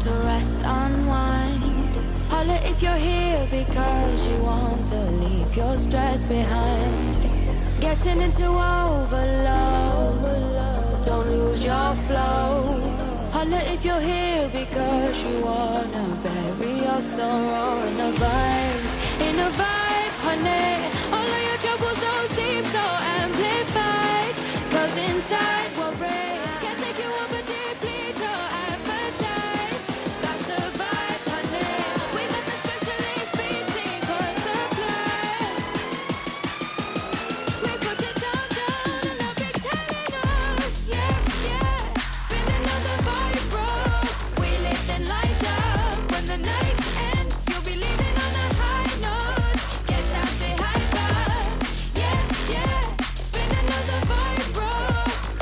to rest, unwind. Holla if you're here because you want to leave your stress behind. Getting into overload, don't lose your flow. Holla if you're here because you wanna bury your sorrow in a vibe, honey. All of your troubles don't seem so amplified, 'cause inside we're brave. Can't take you over deeply, your appetite. That's a vibe, honey. We got the specialist beating for a supply. We put it down and I'll be telling us, yeah, yeah. Spin another vibe, bro. We lift and light up. When the night ends, you'll be leaving on a high note. Get out, say hi, bye. Yeah, yeah. Spin another vibe, bro.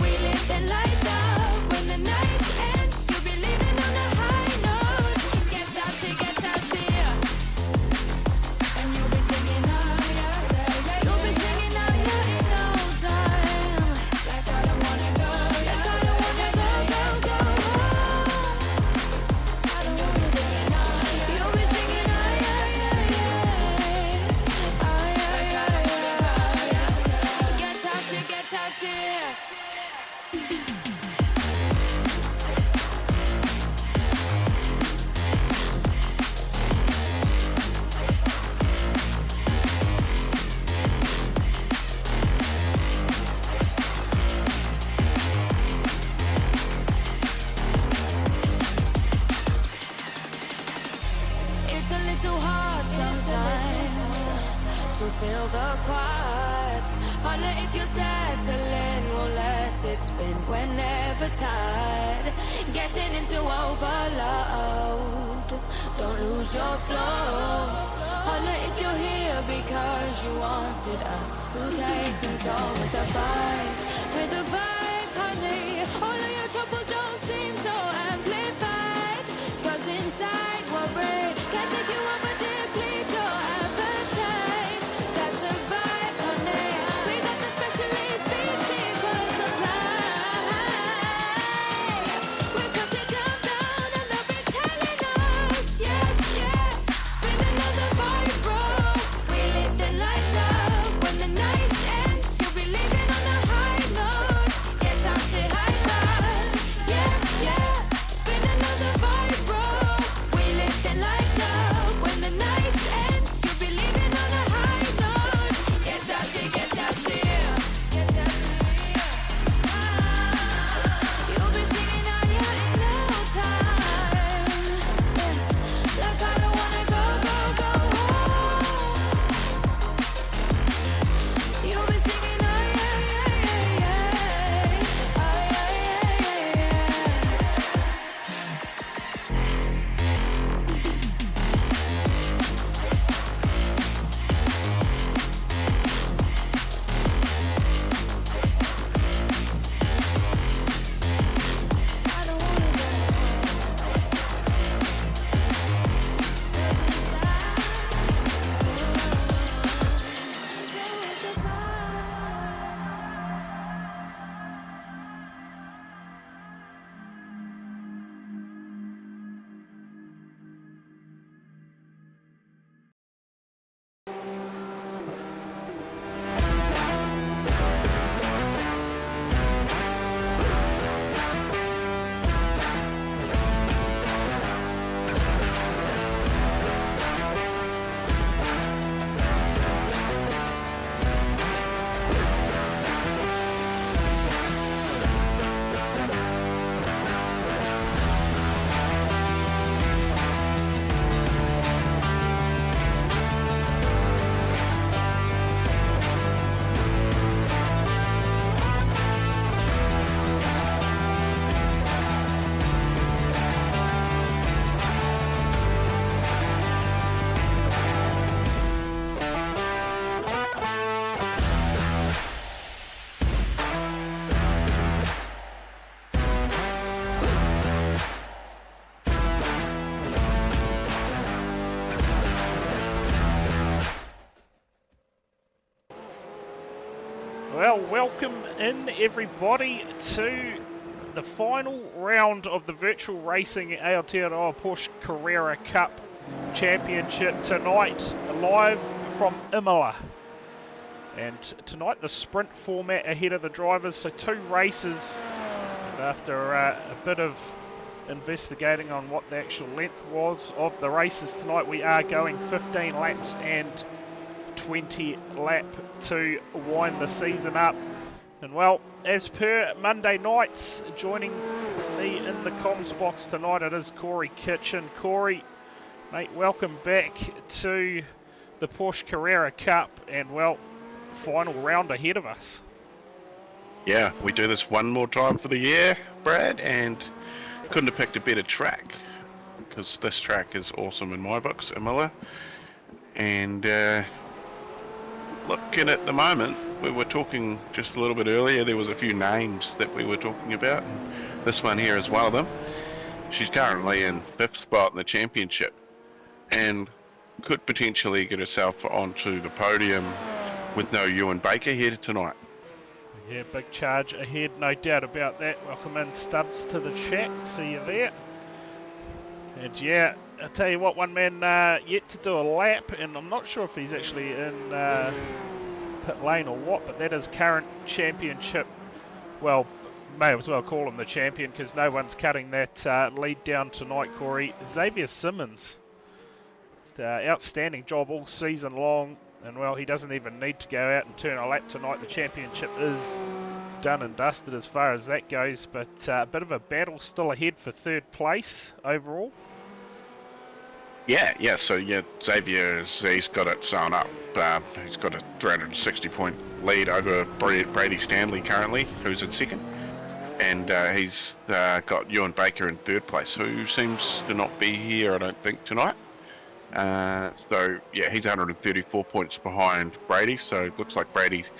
We lift and light up. When the night ends, you'll be leaving on a high note. Get out, yeah. And you'll be singing, oh, yeah, yeah, yeah. You'll be singing, oh, yeah, in no time. Like I don't wanna go, like I don't wanna go, go, go. And you'll be singing, oh, yeah. You'll be singing, oh, yeah, yeah, yeah. Oh, yeah, yeah, yeah. Get out, yeah. It's a little hard sometimes to feel the quiet. Holla if you're settling, we'll let it spin whenever tired. Getting into overload, don't lose your flow. Holla if you're here because you wanted us to take control with the vibe, honey. All of your troubles don't seem so amplified, 'cause inside we're brave. Can't take you over deplete your appetite. That's a vibe, honey. We got the specialist beating for supply. We put it down and they'll be telling us, yeah, yeah. Spin another vibe, bro. We lift and light up. When the night ends, you'll be leaving on a high note. Get out, say hi, bye. Yeah, yeah. Spin another vibe, bro. We lift and light up. When the night ends, you'll be leaving on a high note. Get out, say, get out, say. Get out, say. You'll be singing out, yeah, in no time. Yeah. Like I don't wanna go, go, go home. You'll be singing, oh, yeah, yeah, yeah, yeah. Oh, yeah, yeah, yeah, yeah. I don't wanna go. Well, welcome in everybody to the final round of the virtual racing Aotearoa Porsche Carrera Cup Championship tonight, live from Imola. And tonight the sprint format ahead of the drivers, so 2 races. And after a bit of investigating on what the actual length was of the races tonight, we are going 15 laps and 20 lap to wind the season up. And well, as per Monday nights, joining me in the comms box tonight, it is Corey Kitchen. Corey, mate, welcome back to the Porsche Carrera Cup, and well, final round ahead of us. Yeah, we do this one more time for the year, Brad, and couldn't have picked a better track, because this track is awesome in my books, Imola. And looking at the moment, we were talking just a little bit earlier, there was a few names that we were talking about, and this one here is one of them. She's currently in 5th spot in the championship, and could potentially get herself onto the podium with no Ewan Baker here tonight. Yeah, big charge ahead, no doubt about that. Welcome in, Stubbs, to the chat. See you there. And yeah, I'll tell you what, one man yet to do a lap, and I'm not sure if he's actually in pit lane or what, but that is current championship. Well, may as well call him the champion, because no one's cutting that lead down tonight, Corey. Xavier Simmons. Outstanding job all season long. And well, he doesn't even need to go out and turn a lap tonight. The championship is done and dusted as far as that goes. But a bit of a battle still ahead for 3rd place overall. Yeah. So yeah, Xavier he's got it sewn up. He's got a 360-point lead over Brady Stanley currently, who's in 2nd, and he's got Ewan Baker in 3rd place, who seems to not be here, I don't think, tonight. So yeah, he's 134 points behind Brady, so it looks like Brady's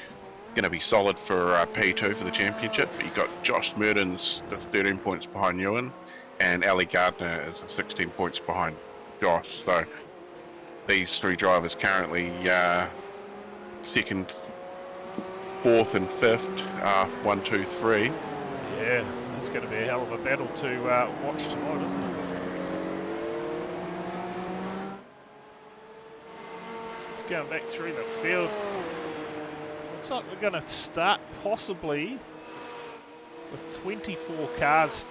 going to be solid for P2 for the championship. You got Josh Mertens, 13 points behind Ewan, and Ali Gardner is 16 points behind Josh. So these 3 drivers currently 2nd, 4th and 5th, 1, 2, 3. Yeah, it's going to be a hell of a battle to watch tonight, isn't it? Going back through the field, looks like we're going to start possibly with 24 cars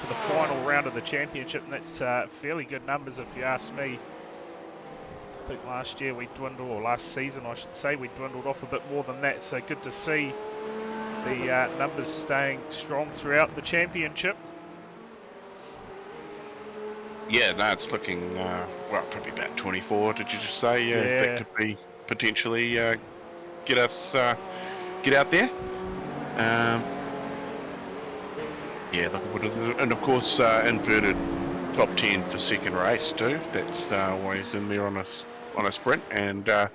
for the final round of the championship, and that's fairly good numbers if you ask me. I think last year we dwindled, or last season I should say, we dwindled off a bit more than that, so good to see the numbers staying strong throughout the championship. Yeah, no, it's looking, well, probably about 24, did you just say? Yeah. That could be potentially get us, get out there. Yeah, and of course, inverted top 10 for 2nd race too. That's always in there on a sprint, and I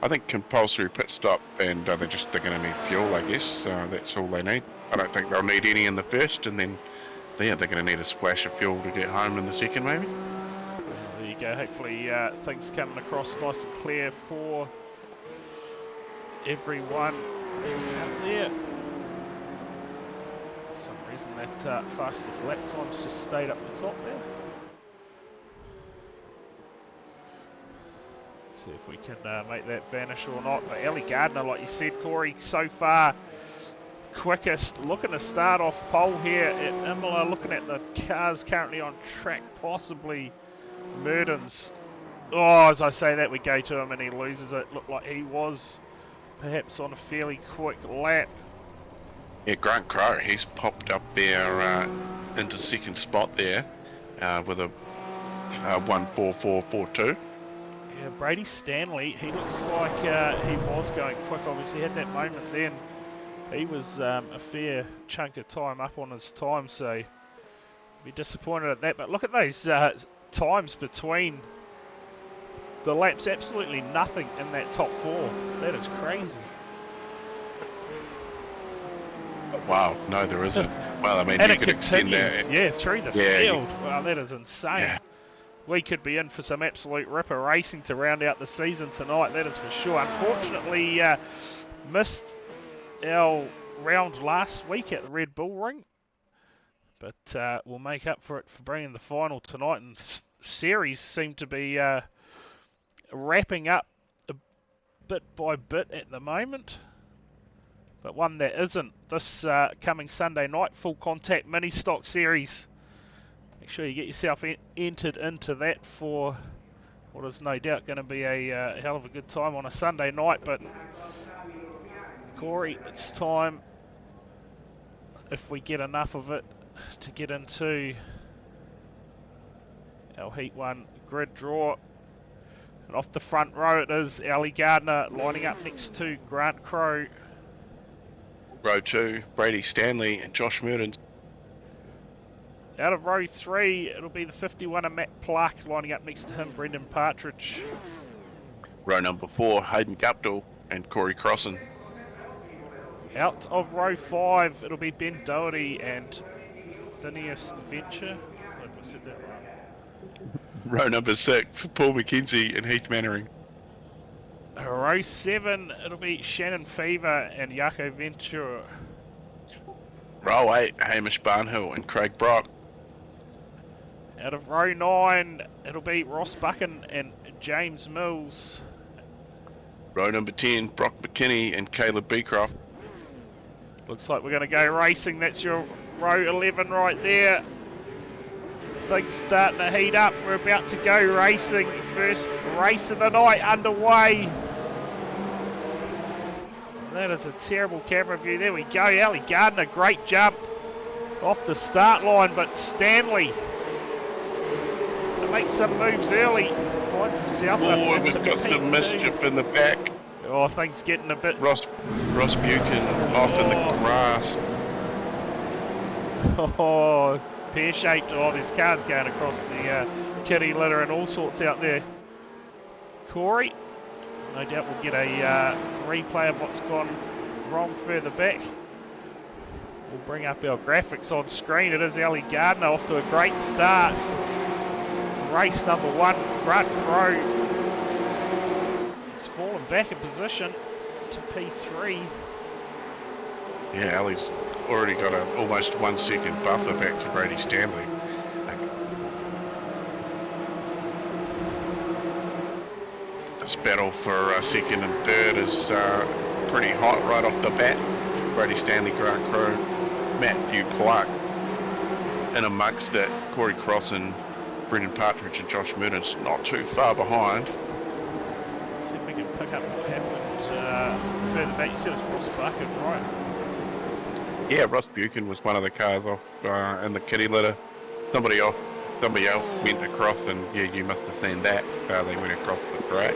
think compulsory pit stop, and they're going to need fuel, I guess. That's all they need. I don't think they'll need any in the 1st, and then yeah, they're going to need a splash of fuel to get home in the 2nd, maybe. There you go. Hopefully things coming across nice and clear for everyone out there. For some reason that fastest lap time's just stayed up the top there. See if we can make that vanish or not. But Ali Gardner, like you said, Corey, so far quickest, looking to start off pole here at Imola, looking at the cars currently on track, possibly Mertens. Oh, as I say that, we go to him and he loses it. Looked like he was perhaps on a fairly quick lap. Yeah, Grant Crowe, he's popped up there into 2nd spot there with a 1:44.42. Yeah, Brady Stanley, he looks like he was going quick. Obviously had that moment then. He was a fair chunk of time up on his time, so be disappointed at that. But look at those times between the laps. Absolutely nothing in that top 4. That is crazy. Wow, no, there isn't. Well, I mean, and you it could extend continues, that. through the field. Wow, that is insane. Yeah. We could be in for some absolute ripper racing to round out the season tonight, that is for sure. Unfortunately, missed our round last week at the Red Bull Ring. But we'll make up for it for bringing the final tonight, and series seem to be wrapping up a bit by bit at the moment. But one that isn't this coming Sunday night, full contact mini stock series. Make sure you get yourself entered into that for what is no doubt going to be a hell of a good time on a Sunday night. But Corey, it's time, if we get enough of it, to get into our Heat 1 grid draw. And off the front row it is Ali Gardner lining up next to Grant Crowe. Row 2, Brady Stanley and Josh Murdens. Out of row 3, it'll be the 51er Matt Pluck lining up next to him, Brendan Partridge. Row number 4, Hayden Guptill and Corey Crossan. Out of row 5, it'll be Ben Doherty and Phineas Venture. I hope I said that right. Row number 6, Paul McKenzie and Heath Mannering. Row 7, it'll be Shannon Fever and Jaco Ventura. Row 8, Hamish Barnhill and Craig Brock. Out of row 9, it'll be Ross Buchan and James Mills. Row number 10, Brock McKinney and Caleb Beecroft. Looks like we're going to go racing. That's your row 11 right there. Things starting to heat up. We're about to go racing. First race of the night underway. That is a terrible camera view. There we go. Ali Gardner, great jump off the start line, but Stanley makes some moves early. Finds himself up We've into got some mischief in the back. Oh, things getting a bit... Ross Buchan off in the grass. Oh, pear-shaped. Oh, there's cars going across the kitty litter and all sorts out there. Corey, no doubt we'll get a replay of what's gone wrong further back. We'll bring up our graphics on screen. It is Ali Gardner off to a great start. Race number 1, Grant Crowe. He's fallen back in position to P3. Yeah, Ali's already got an almost 1 second buffer back to Brady Stanley. This battle for second and third is pretty hot right off the bat. Brady Stanley, Grant Crowe, Matthew Pluck. And amongst it, Corey Crossan, Brendan Partridge and Josh Murdens not too far behind. Let's see if we can pick up what happened further back. You said it was Ross Buchan, right? Yeah, Ross Buchan was one of the cars off in the kitty litter. Somebody else went across, and yeah, you must have seen that. They went across the track.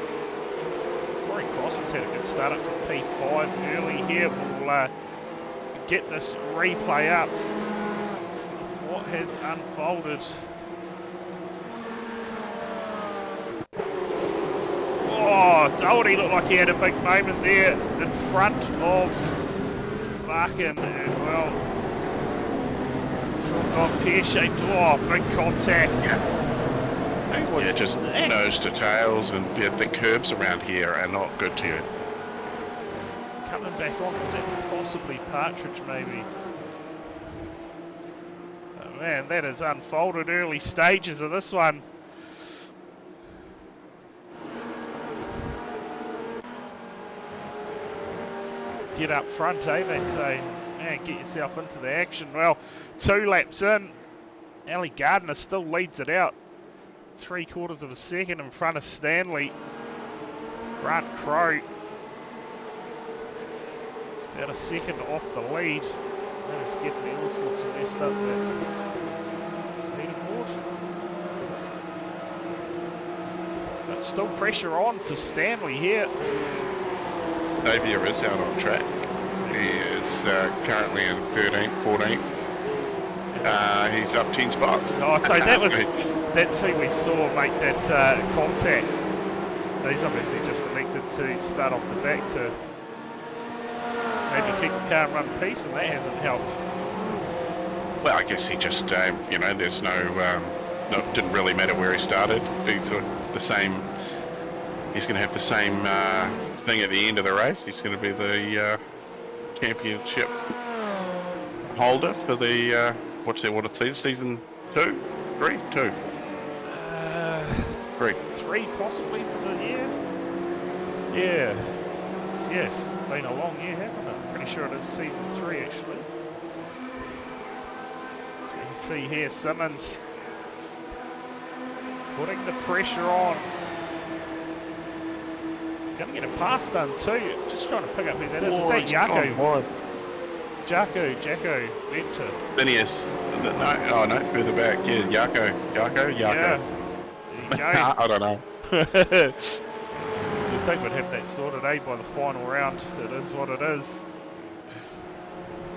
Corey Crossan's had a good start up to P5 early here. We'll get this replay up. What has unfolded? Oh, Doherty looked like he had a big moment there in front of Buchan, and well, it's all gone pear-shaped. Oh, big contact. Yeah, just that? nose to tails, and the curbs around here are not good to you. Coming back on, was that possibly Partridge maybe? Oh man, that has unfolded early stages of this one. Get up front, eh, they say. Man, get yourself into the action. Well, 2 laps in, Ali Gardner still leads it out. 3/4 of a second in front of Stanley. Grant Crowe is about a second off the lead. That is getting all sorts of messed up there. Leaderboard. But still pressure on for Stanley here. Xavier is out on track. He is currently in 13th, 14th. He's up 10 spots. Oh, so that's who we saw make that contact. So he's obviously just elected to start off the back to maybe keep the car in one piece, and that hasn't helped. Well, I guess he just, there's didn't really matter where he started. He's the same. He's going to have the same thing at the end of the race. He's going to be the championship holder for the what's that? What it's season 2, 3, 2, Uh, 3. 3 possibly for the year. Yeah. Yes, been a long year, hasn't it? Pretty sure it is season 3 actually. So you can see here Simmons putting the pressure on. He's going to get a pass done too. Just trying to pick up who that is. Is that Jaco? Jacko, Venter. Phineas. No, oh no, further back. Yeah, Jaco. Yeah. There you go. I don't know. You'd think we'd have that sorted, eh, by the final round. It is what it is.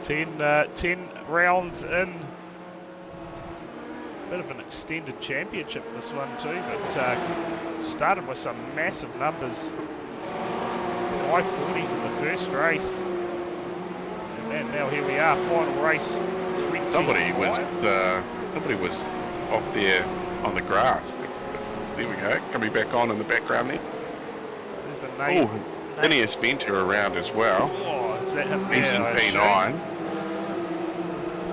10 rounds in. Bit of an extended championship this one too, but started with some massive numbers. High 40s in the first race. And now here we are, final race. Somebody was off there on the grass. There we go. Coming back on in the background there. There's a name. Oh, Phineas Venter around as well. Oh, is that him? He's in P9.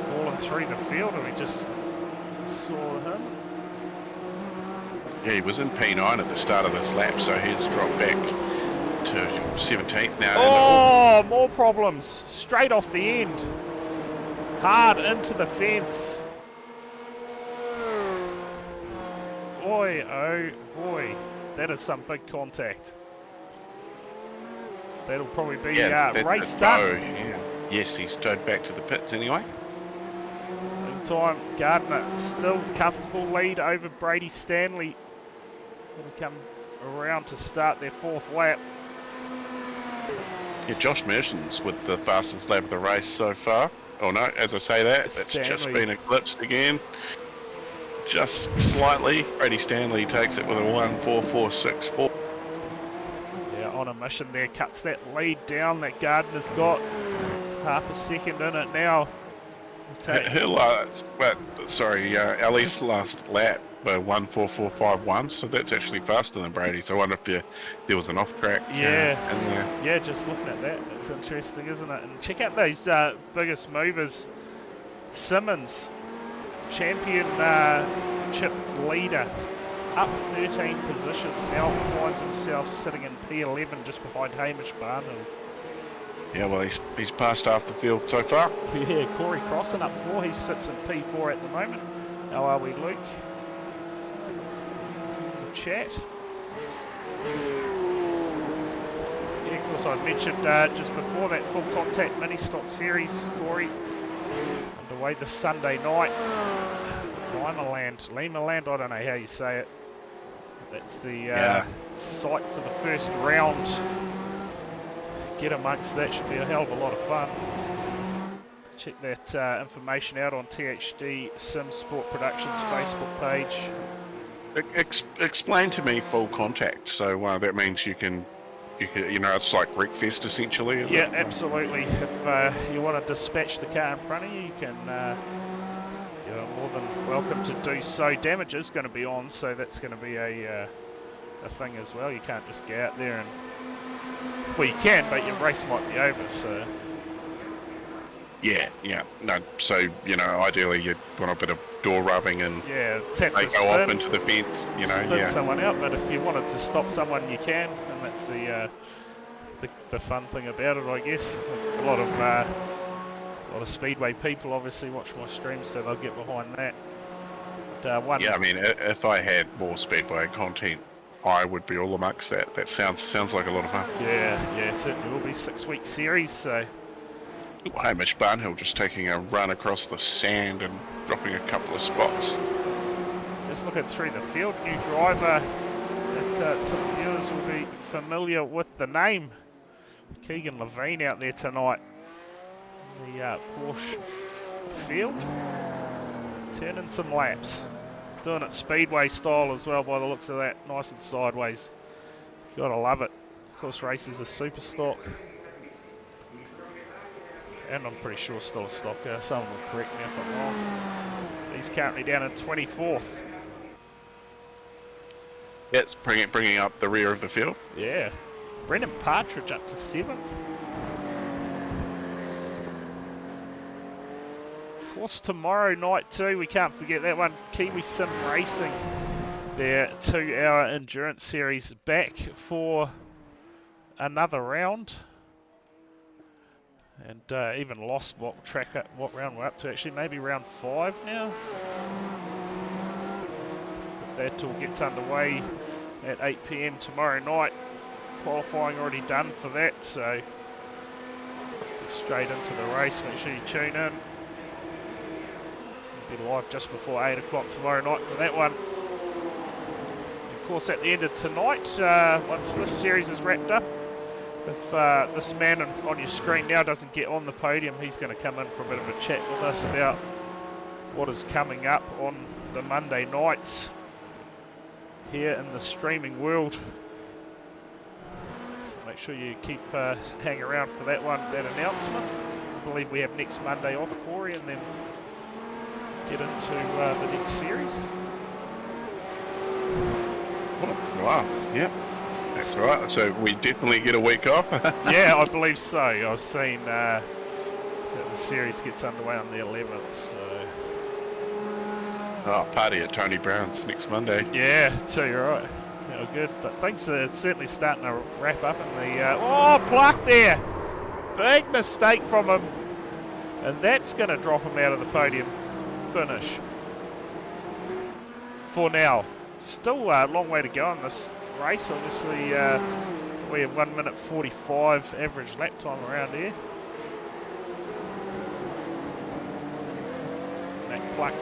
Falling through the field, and we just saw him. Yeah, he was in P9 at the start of this lap, so he's dropped back to 17th now. Oh, more problems. Straight off the end. Hard into the fence. Boy, oh boy. That is some big contact. That'll probably be race done. Yeah. Yes, he's towed back to the pits anyway. Meantime, Gardner still comfortable lead over Brady Stanley. Going to come around to start their 4th lap. Yeah, Josh Merson's with the fastest lap of the race so far. Oh no, as I say that, it's just been eclipsed again. Just slightly. Brady Stanley takes it with a 1:44.64. Yeah, on a mission there, cuts that lead down that Gardner's got. Just half a second in it now. Ellie's last lap, 1:44.51, so that's actually faster than Brady's. I wonder if there was an off track. Yeah, just looking at that, it's interesting, isn't it? And check out those biggest movers. Simmons, championship leader, up 13 positions, now finds himself sitting in P11 just behind Hamish Barnhill. Yeah, well, he's passed half the field so far. Yeah, Corey Crossan up 4, he sits in P4 at the moment. How are we, Luke? Good chat. Yeah, of course, I mentioned just before that full contact mini stock series, Corey, underway this Sunday night. Limaland, I don't know how you say it. That's the site for the first round. Get amongst that, should be a hell of a lot of fun. Check that information out on THD Sim Sport Productions Facebook page. Explain to me full contact. So that means you can, it's like Wreckfest essentially. Is yeah, it? Absolutely. If you want to dispatch the car in front of you, you can. You're more than welcome to do so. Damage is going to be on, so that's going to be a thing as well. You can't just go out there and. Well, you can, but your race might be over, so... Yeah. No, so, ideally you'd want a bit of door rubbing and tap they go off into the fence, spin someone out, but if you wanted to stop someone, you can, and that's the fun thing about it, I guess. A lot of Speedway people obviously watch my streams, so they'll get behind that. But, yeah, I mean, if I had more Speedway content, I would be all amongst that. That sounds like a lot of fun. Yeah, it certainly will be 6-week series, so... Hamish Barnhill just taking a run across the sand and dropping a couple of spots. Just looking through the field, new driver that some viewers will be familiar with the name. Keegan Levine out there tonight. The Porsche field. Turning some laps. Doing it Speedway style as well by the looks of that. Nice and sideways. Gotta love it. Of course, races are super stock. And I'm pretty sure still a stocker. Someone will correct me if I'm wrong. He's currently down in 24th. That's bringing up the rear of the field. Yeah. Brendan Partridge up to 7th. course, tomorrow night too, we can't forget that one. Kiwi Sim Racing, their 2-hour endurance series, back for another round. And even lost what round we're up to. Actually, maybe round 5 now. But that all gets underway at 8 PM tomorrow night. Qualifying already done for that, so straight into the race. Make sure you tune in. We'll be live just before 8 o'clock tomorrow night for that one. Of course, at the end of tonight, once this series is wrapped up, if this man on your screen now doesn't get on the podium, he's going to come in for a bit of a chat with us about what is coming up on the Monday nights here in the streaming world. So make sure you keep hang around for that announcement. I believe we have next Monday off, Corey, and then get into the next series. Wow, yeah. That's right, so we definitely get a week off. Yeah, I believe so. I've seen that the series gets underway on the 11th, so... Oh, party at Tony Brown's next Monday. Yeah, tell you right. Yeah, good, but things are certainly starting to wrap up in the... oh, Pluck there! Big mistake from him. And that's going to drop him out of the podium finish. For now. Still a long way to go in this race. Obviously, we have 1 minute 45 average lap time around here.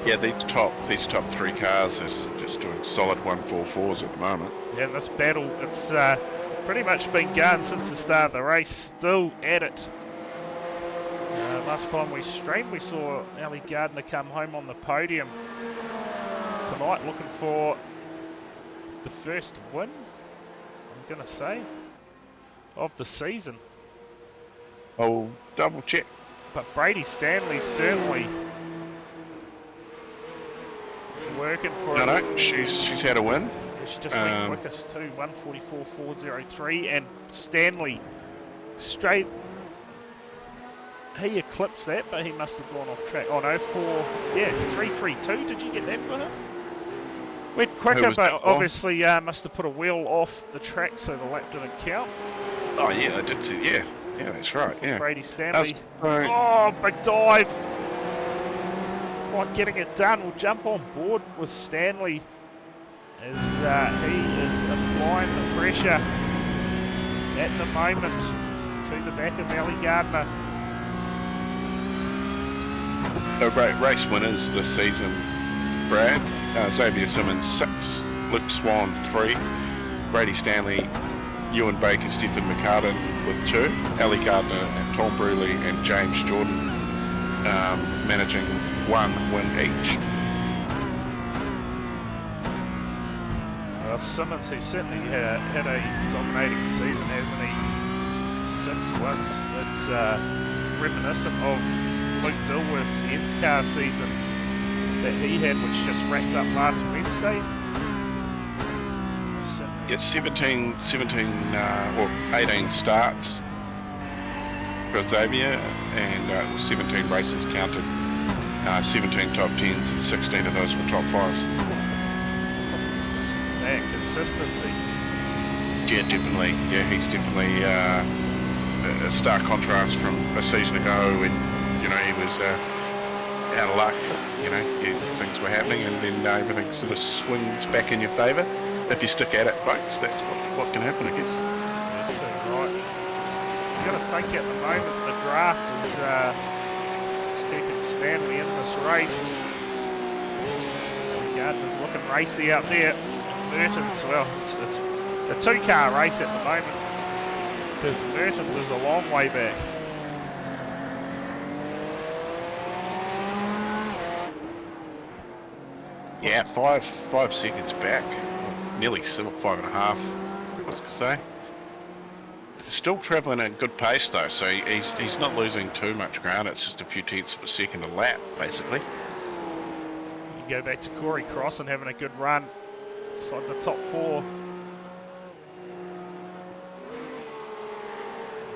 Yeah, these top 3 cars are just doing solid 144s at the moment. Yeah, this battle, it's pretty much been going since the start of the race. Still at it. Last time we streamed, we saw Ali Gardner come home on the podium. Tonight, looking for the first win, I'm going to say, of the season. I'll double check. But Brady Stanley's certainly working for it. No, she's had a win. She just went quickest too, 144.403, and Stanley straight. He eclipsed that, but he must have gone off track. Oh no, 332. Did you get that for him? Went quicker, but obviously must have put a wheel off the track, so the lap didn't count. Oh yeah, I did see. Yeah, that's right. Yeah. Brady Stanley. Oh, big dive. Quite getting it done. We'll jump on board with Stanley as he is applying the pressure at the moment to the back of Ali Gardner. So race winners this season, Brad. Xavier Simmons 6, Luke Swan 3, Brady Stanley, Ewan Baker, Stephen McCartan with 2, Ali Gardner, and Tom Bruley and James Jordan managing 1 win each. Simmons, who's certainly had a dominating season, hasn't he? 6 wins. That's reminiscent of Luke Dilworth's NSCAR season that he had, which just wrapped up last Wednesday. Yeah, 17 or 18 starts for Xavier, and 17 races counted. 17 top 10s and 16 of those were top 5s. That consistency. Yeah, definitely. Yeah, he's definitely a stark contrast from a season ago when, he was out of luck. Things were happening, and then everything sort of swings back in your favour. If you stick at it, folks, that's what can happen, I guess. That's right. You've got to think at the moment the draft is keeping Stanley in this race. Gardner's looking racy out there. Mertens, well, it's a 2-car race at the moment, because Mertens is a long way back. Yeah, five seconds back, nearly 5.5, I was going to say. Still travelling at a good pace though, so he's not losing too much ground. It's just a few tenths of a second a lap, basically. You go back to Corey Cross and having a good run inside the top 4.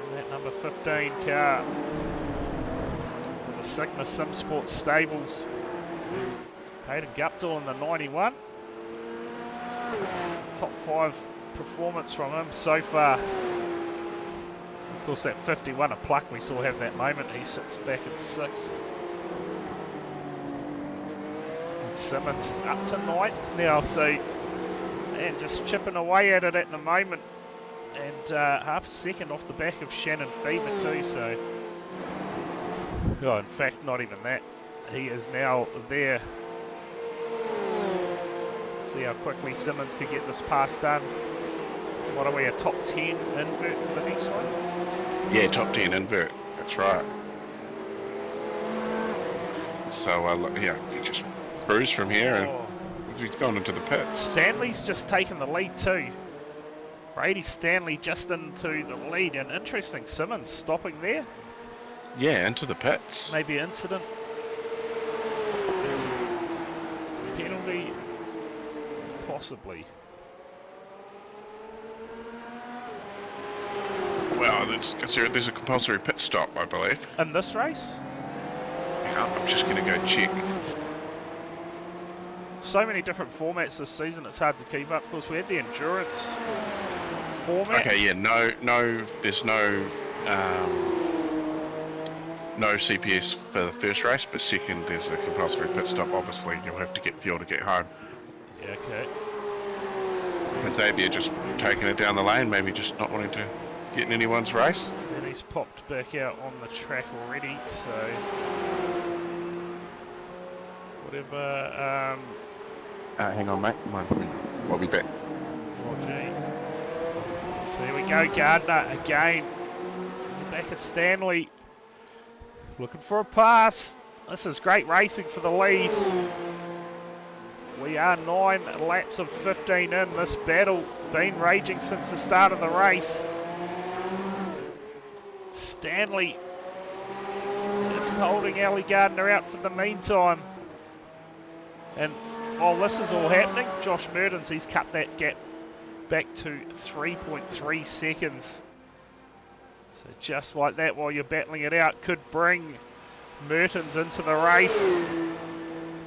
And that number 15 car. the Sigma Sim Sports stables. Hayden Guptill in the 91. Top 5 performance from him so far. Of course, that 51 a pluck we saw have that moment. He sits back at 6th. And Simmons up to 9th now, so and just chipping away at it at the moment. And half a second off the back of Shannon Fever too, so oh, in fact not even that. He is now there. See how quickly Simmons can get this pass done. What are we, a top 10 invert for the next one? Yeah, top 10 invert, that's right. So yeah, he just cruise from here and he's gone into the pits. Stanley's just taken the lead too. Brady Stanley just into the lead, and interesting, Simmons stopping there. Yeah, into the pits. Maybe incident. Penalty. Possibly. Well, there's a compulsory pit stop, I believe. In this race? Yeah, I'm just going to go check. So many different formats this season, it's hard to keep up. Of course, we had the endurance format. Okay, yeah, there's no CPS for the first race, but second there's a compulsory pit stop. Obviously, you'll have to get fuel to get home. Yeah, okay. And Xavier just taking it down the lane, maybe just not wanting to get in anyone's race. And he's popped back out on the track already, so whatever. Hang on, mate. We'll be back. So here we go, Gardner again. Back at Stanley. Looking for a pass. This is great racing for the lead. We are 9 laps of 15 in. This battle been raging since the start of the race. Stanley just holding Ali Gardner out for the meantime. And while this is all happening, Josh Mertens, he's cut that gap back to 3.3 seconds. So just like that, while you're battling it out, could bring Mertens into the race.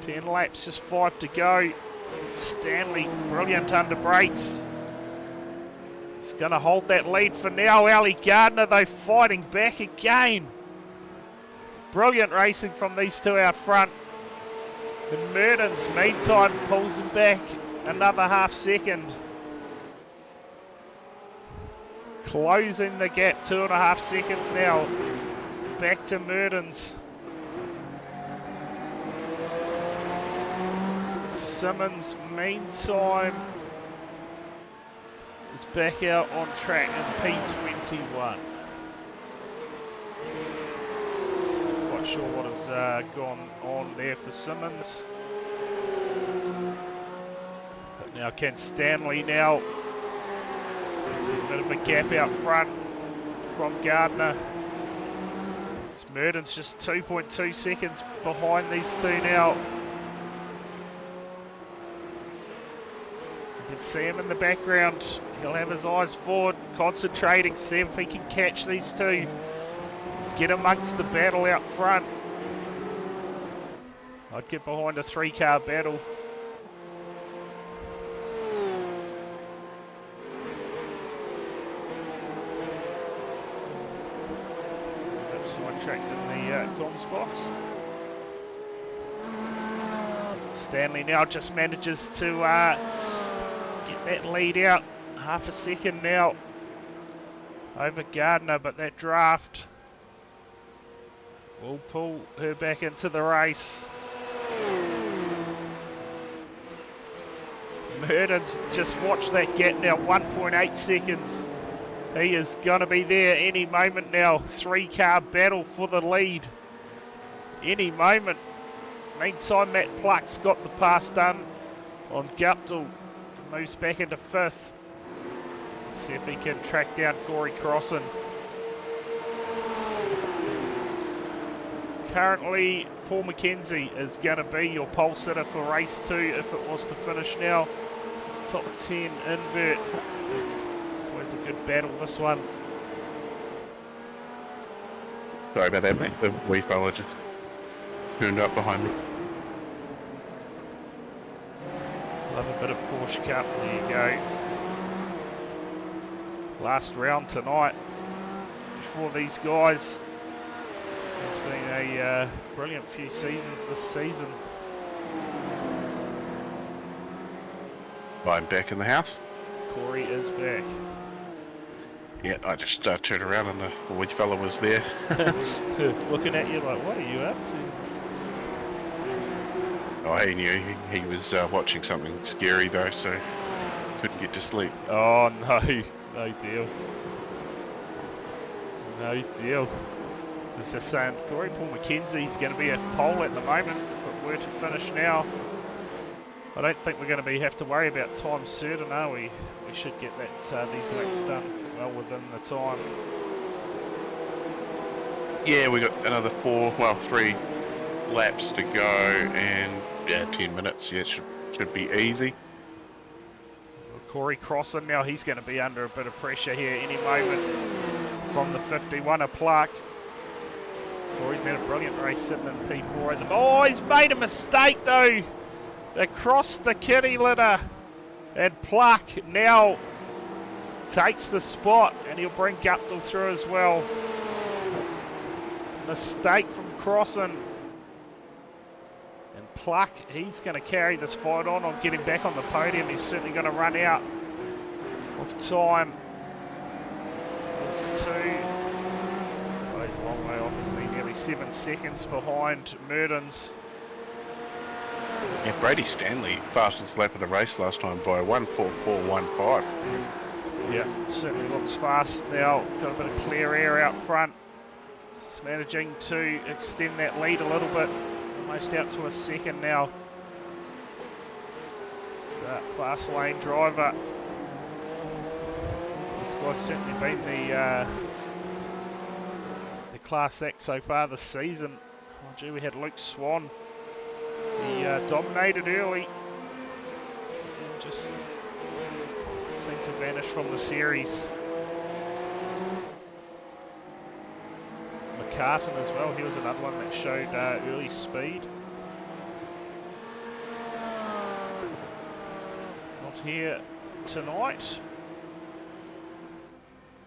10 laps, just 5 to go. Stanley, brilliant under brakes. He's going to hold that lead for now. Ali Gardner, though, fighting back again. Brilliant racing from these two out front. And Mertens, meantime, pulls him back another half second. Closing the gap, 2.5 seconds now. Back to Mertens. Simmons, meantime, is back out on track in P21. Not quite sure what has gone on there for Simmons. But now can Stanley now. Bit of a gap out front from Gardner. Mertens just 2.2 seconds behind these two now. You can see him in the background. He'll have his eyes forward, concentrating, see if he can catch these two. Get amongst the battle out front. I'd get behind a 3-car battle. Sidetracked in the comms box. Stanley now just manages to get that lead out. Half a second now over Gardner, but that draft will pull her back into the race. Mertens, just watch that gap now, 1.8 seconds. He is going to be there any moment now. 3-car battle for the lead. Any moment. Meantime, Matt Pluck's got the pass done on Guptill. Moves back into 5th. See if he can track down Corey Crossan. Currently, Paul McKenzie is going to be your pole sitter for race 2 if it was to finish now. Top 10 invert. It's always a good battle, this one. Sorry about that, mate. The wee fella turned up behind me. Love a bit of Porsche Cup. There you go. Last round tonight for these guys. It's been a brilliant few seasons this season. I'm back in the house. Corey is back. Yeah, I just turned around and the white fella was there. Looking at you like, what are you up to? Oh, he knew he was watching something scary though, so couldn't get to sleep. Oh no, no deal. No deal. It's just saying, Corey Paul McKenzie's going to be at pole at the moment. If it were to finish now, I don't think we're going to have to worry about time certain, are we? We should get that these laps done well within the time. Yeah, we got another 3 laps to go, and yeah, 10 minutes. Yeah, it should be easy. Corey crossing now, he's going to be under a bit of pressure here any moment from the 51 of Pluck. Corey's had a brilliant race sitting in P4 at the... Oh, he's made a mistake though! Across the kitty litter, and Pluck now takes the spot, and he'll bring Guptill through as well. Mistake from crossing. And Pluck, he's going to carry this fight on getting back on the podium. He's certainly going to run out of time. There's 2. Oh, he's a long way off, isn't he? Nearly 7 seconds behind Merdens. Yeah, Brady Stanley, fastest lap of the race last time by 1:44.15. Yeah, certainly looks fast now. Got a bit of clear air out front. Just managing to extend that lead a little bit. Almost out to a second now. Fast lane driver. This guy's certainly been the class act so far this season. Oh gee, we had Luke Swan. He dominated early and just seemed to vanish from the series. McCartan as well, he was another one that showed early speed. Not here tonight.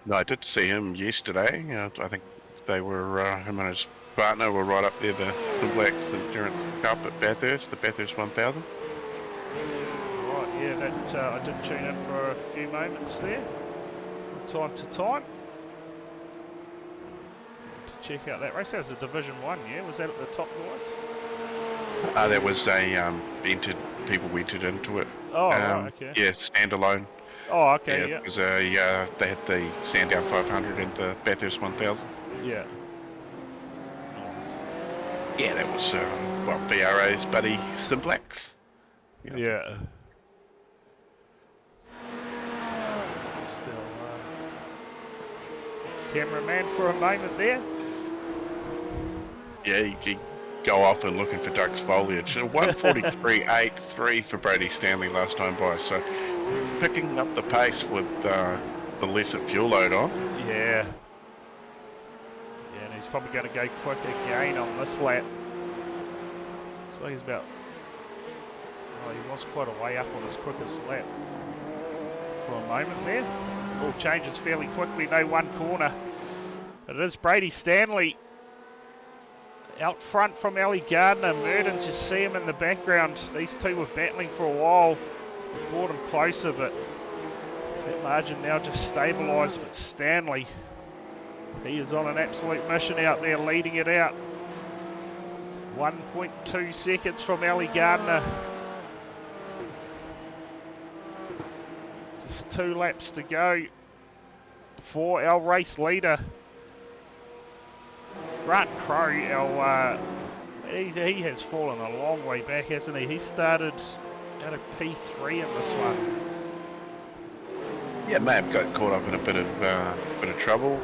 No, I did see him yesterday. I think they were, him and his partner were right up there, the Blacks Endurance Cup at Bathurst, the Bathurst 1000. Right, yeah, that I did tune in for a few moments there, from time to time. To check out that race. That was a Division 1, yeah? Was that at the top, guys? There was a, people entered into it. Oh, right, okay. Yeah, standalone. Oh, okay, yeah. It was a, they had the Sandown 500 and the Bathurst 1000. Yeah. Yeah, that was, VRA's buddy Simplex. Yeah. Still, cameraman for a moment there. Yeah, he go off and looking for duck's foliage. 1:43.83 for Brady Stanley last time by, so picking up the pace with the lesser fuel load on. Yeah. Yeah, and he's probably going to go quick again on this lap. So he's about... Oh, he was quite a way up on his quickest lap for a moment there. All changes fairly quickly, no one corner. But it is Brady Stanley out front from Ali Gardner. Merdens, you see him in the background. These two were battling for a while. Brought him closer, but that margin now just stabilised. But Stanley, he is on an absolute mission out there, leading it out. 1.2 seconds from Ali Gardner. Just 2 laps to go for our race leader. Grant Crowe, he has fallen a long way back, hasn't he? He started out of P3 in this one. Yeah, may have got caught up in a bit of trouble.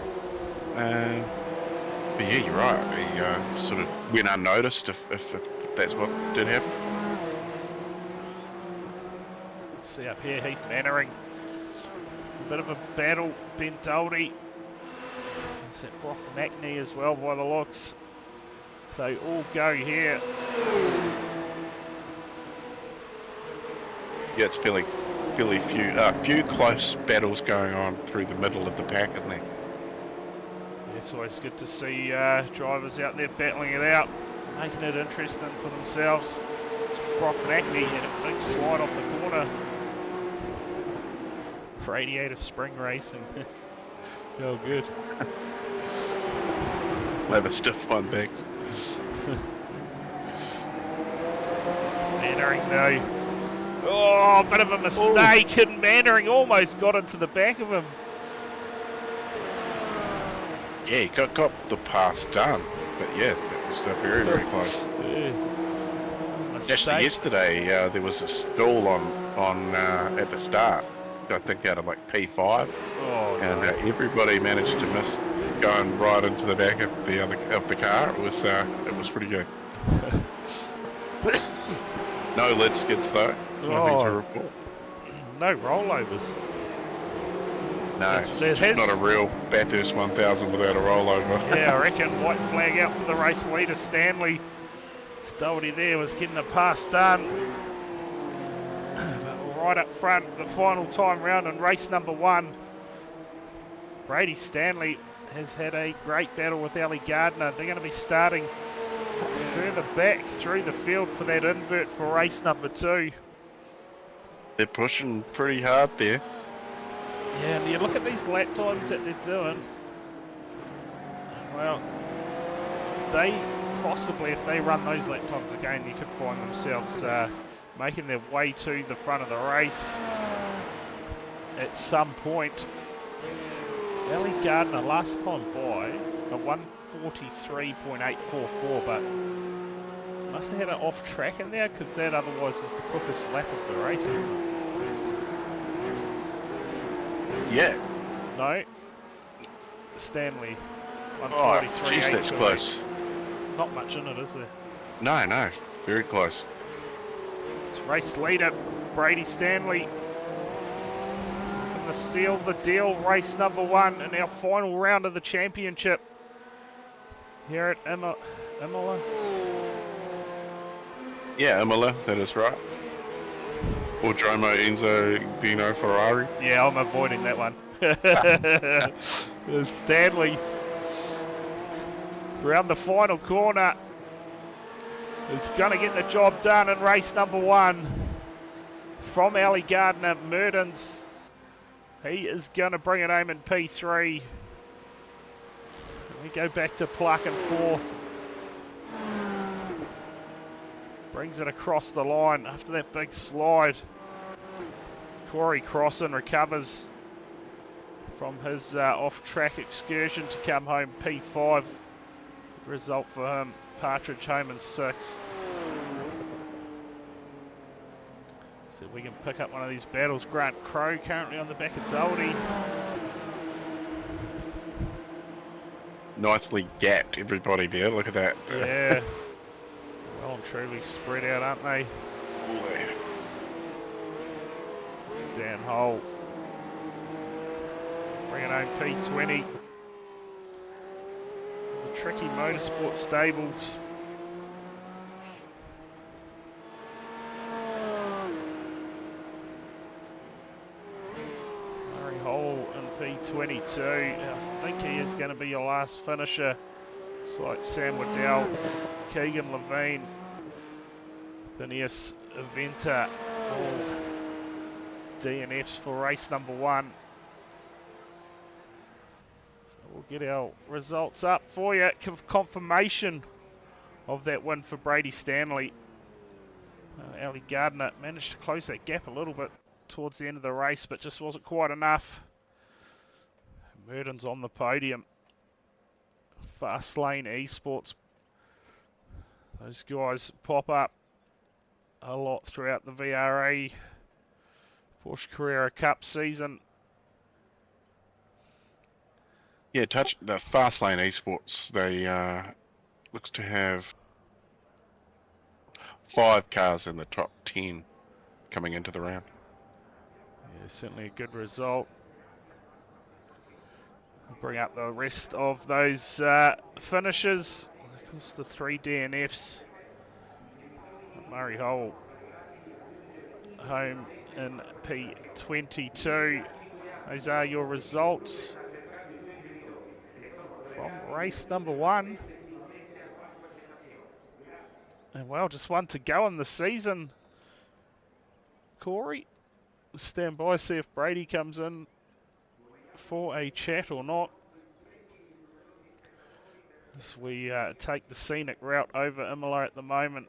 But yeah, you're right. He sort of went unnoticed if that's what did happen. See up here, Heath Mannering. A bit of a battle, Ben Doldie. It's that Brock McNee as well by the looks. So all go here. Yeah, it's fairly few close battles going on through the middle of the pack, isn't there? It's always good to see drivers out there battling it out, making it interesting for themselves. Brock Knackney had a big slide off the corner. Radiator Spring Racing. Oh, good. We'll have a stiff one, thanks. It's Mannering though. Oh, bit of a mistake, and Mannering almost got into the back of him. Yeah, he got the pass done, but yeah, that was very, very close. Yeah. Actually, yesterday there was a stall on at the start. I think out of like P5, and everybody managed to miss going right into the back of the car. It was pretty good. No lid skids though. Nothing to report. No rollovers. No, it's just not a real Bathurst 1000 without a rollover. Yeah, I reckon white flag out for the race leader, Stanley. Stolty there was getting a pass done. But right up front, the final time round in race number 1. Brady Stanley has had a great battle with Ali Gardner. They're going to be starting further back through the field for that invert for race number 2. They're pushing pretty hard there. Yeah, and you look at these lap times that they're doing. Well, they possibly, if they run those lap times again, you could find themselves making their way to the front of the race at some point. Ali Gardner last time by a 1:43.844, but must have had an off track in there because that otherwise is the quickest lap of the race, isn't it? Yeah. No. Stanley. Oh, jeez, that's close. Not much in it, is there? No, very close. It's race leader, Brady Stanley. Going to seal the deal, race number 1 in our final round of the championship. Here at Imola. Yeah, Imola, that is right. Or Dromo Enzo Dino Ferrari. Yeah, I'm avoiding that one. Stanley around the final corner is going to get the job done in race number 1 from Ali Gardner. Merdens, he is going to bring it home in P3. We go back to Pluck and fourth. Brings it across the line after that big slide. Corey Crossan recovers from his off-track excursion to come home P5. Result for him. Partridge home in 6th. See if we can pick up one of these battles. Grant Crowe currently on the back of Doherty. Nicely gapped everybody there. Look at that. Yeah. Well and truly spread out, aren't they? Dan Hole. So bring it home P20. The tricky motorsport stables. Murray Hole in P22. I think he is going to be your last finisher. It's like Sam Waddell, Keegan Levine, Phineas Aventa, all DNFs for race number 1. So we'll get our results up for you. Confirmation of that win for Brady Stanley. Ali Gardner managed to close that gap a little bit towards the end of the race, but just wasn't quite enough. Merden's on the podium. Fast Lane Esports. Those guys pop up a lot throughout the VRA Porsche Carrera Cup season. Yeah, the Fast Lane Esports, they looks to have 5 cars in the top 10 coming into the round. Yeah, certainly a good result. Bring up the rest of those finishes. It's the 3 DNFs. Murray Hole home in P22. Those are your results from race number 1. And well, just one to go in the season. Corey, stand by, see if Brady comes in for a chat or not. As we take the scenic route over Imola at the moment.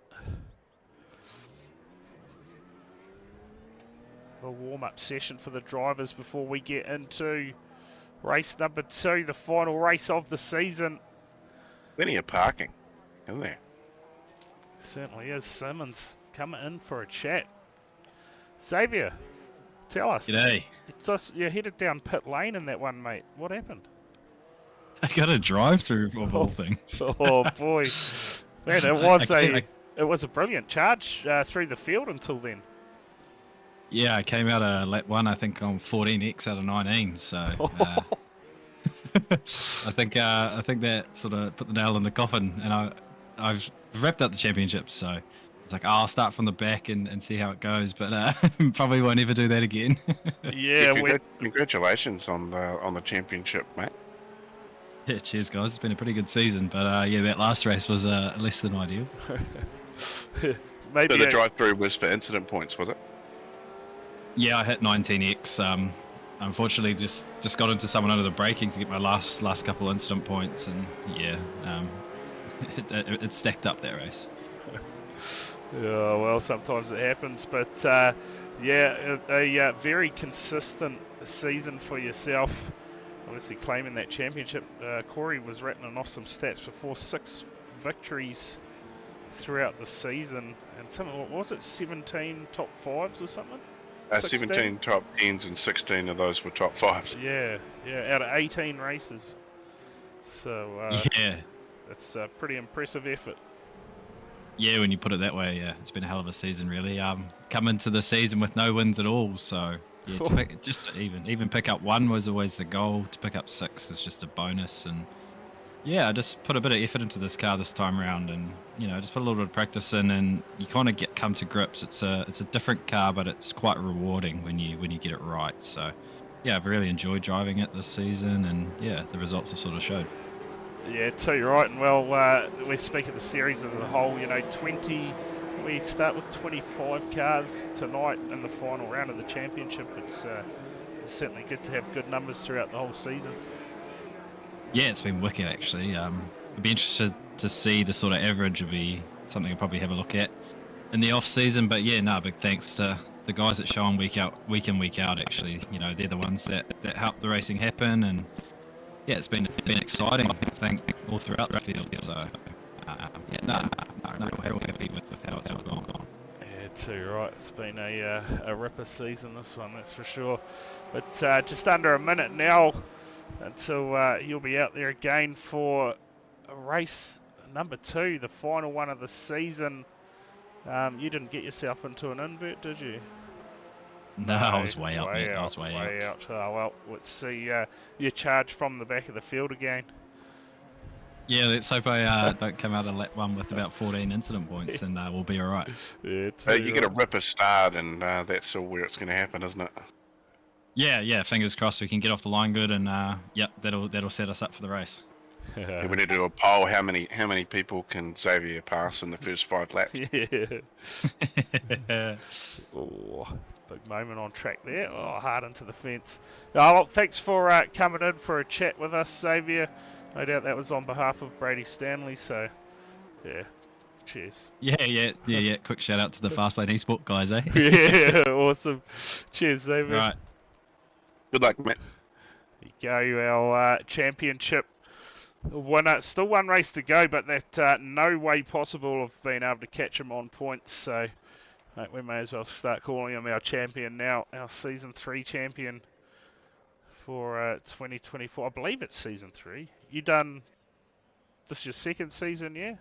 A warm-up session for the drivers before we get into race number 2, the final race of the season. Plenty of parking, isn't there? Certainly is. Simmons coming in for a chat. Xavier, tell us. G'day. You headed down pit lane in that one, mate. What happened? I got a drive-through of all things. Oh boy, man! It was a brilliant charge through the field until then. Yeah, I came out of lap 1, I think, on 14x out of 19. So I think that sort of put the nail in the coffin, and I've wrapped up the championship. So it's like, I'll start from the back and see how it goes, but probably won't ever do that again. Yeah, congratulations on the championship, mate. Yeah, cheers, guys. It's been a pretty good season, but yeah, that last race was less than ideal. Maybe so the drive-through was for incident points, was it? Yeah, I hit 19x. Unfortunately, just got into someone under the braking to get my last couple incident points, and yeah, it stacked up that race. Yeah, well, sometimes it happens, but yeah, a very consistent season for yourself. Obviously claiming that championship. Corey was rattling off some stats before, 6 victories throughout the season, and what was it, 17 top 5s or something? 17 top 10s and 16 of those were top 5s. Yeah, out of 18 races. So yeah, that's a pretty impressive effort. Yeah, when you put it that way, yeah, it's been a hell of a season, really. Come into the season with no wins at all, so yeah, just to even pick up 1 was always the goal. To pick up 6 is just a bonus, and yeah, I just put a bit of effort into this car this time around, and just put a little bit of practice in, and you kind of come to grips. It's a different car, but it's quite rewarding when you get it right. So yeah, I've really enjoyed driving it this season, and yeah, the results have sort of showed. Yeah, so you're right, and well, we speak of the series as a whole. 20. We start with 25 cars tonight in the final round of the championship. It's certainly good to have good numbers throughout the whole season. Yeah, it's been wicked, actually. I'd be interested to see the sort of average. Would be something I'll probably have a look at in the off season. But yeah, big thanks to the guys that show on week in, week out. Actually, they're the ones that help the racing happen, and yeah, it's been exciting, I think, all throughout the field. So real happy with how it's all gone. Yeah, too right. It's been a ripper season, this one, that's for sure. But just under a minute now until you'll be out there again for race number 2, the final one of the season. You didn't get yourself into an invert, did you? No, I was way out. I was way out. Oh, well, let's see your charge from the back of the field again. Yeah, let's hope I don't come out of lap 1 with about 14 incident points, and we'll be all right. Yeah, you get a ripper start, and that's all where it's going to happen, isn't it? Yeah. Fingers crossed we can get off the line good, and that'll set us up for the race. Yeah, we need to do a poll. How many people can Xavier pass in the first 5 laps? Yeah. Oh, big moment on track there. Oh, hard into the fence. Oh, well, thanks for coming in for a chat with us, Xavier. No doubt that was on behalf of Brady Stanley, so yeah, cheers. Yeah. Quick shout out to the Fastlane Esport guys, eh? Yeah, awesome. Cheers, Xavier. Right. Good luck, mate. There you go, our championship winner. Still one race to go, but that no way possible of being able to catch him on points, so we may as well start calling him our champion now, our Season 3 champion for 2024. I believe it's Season 3. You done, this is your second season, yeah?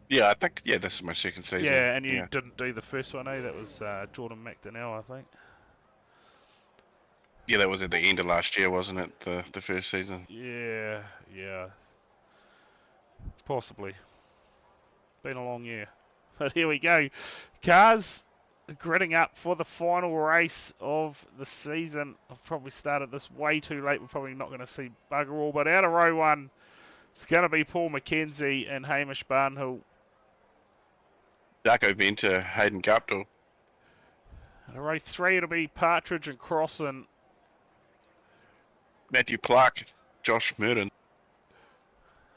Yeah, I think, this is my second season. Yeah, and you didn't do the first one, eh? That was Jordan McDonnell, I think. Yeah, that was at the end of last year, wasn't it? The first season. Yeah. Possibly. Been a long year. But here we go. Cars gritting up for the final race of the season. I've probably started this way too late. We're probably not going to see bugger all. But out of row 1, it's going to be Paul McKenzie and Hamish Barnhill. Darko Venter, Hayden Guptill. Out of row 3, it'll be Partridge and Crossan. Matthew Clark, Josh Merton.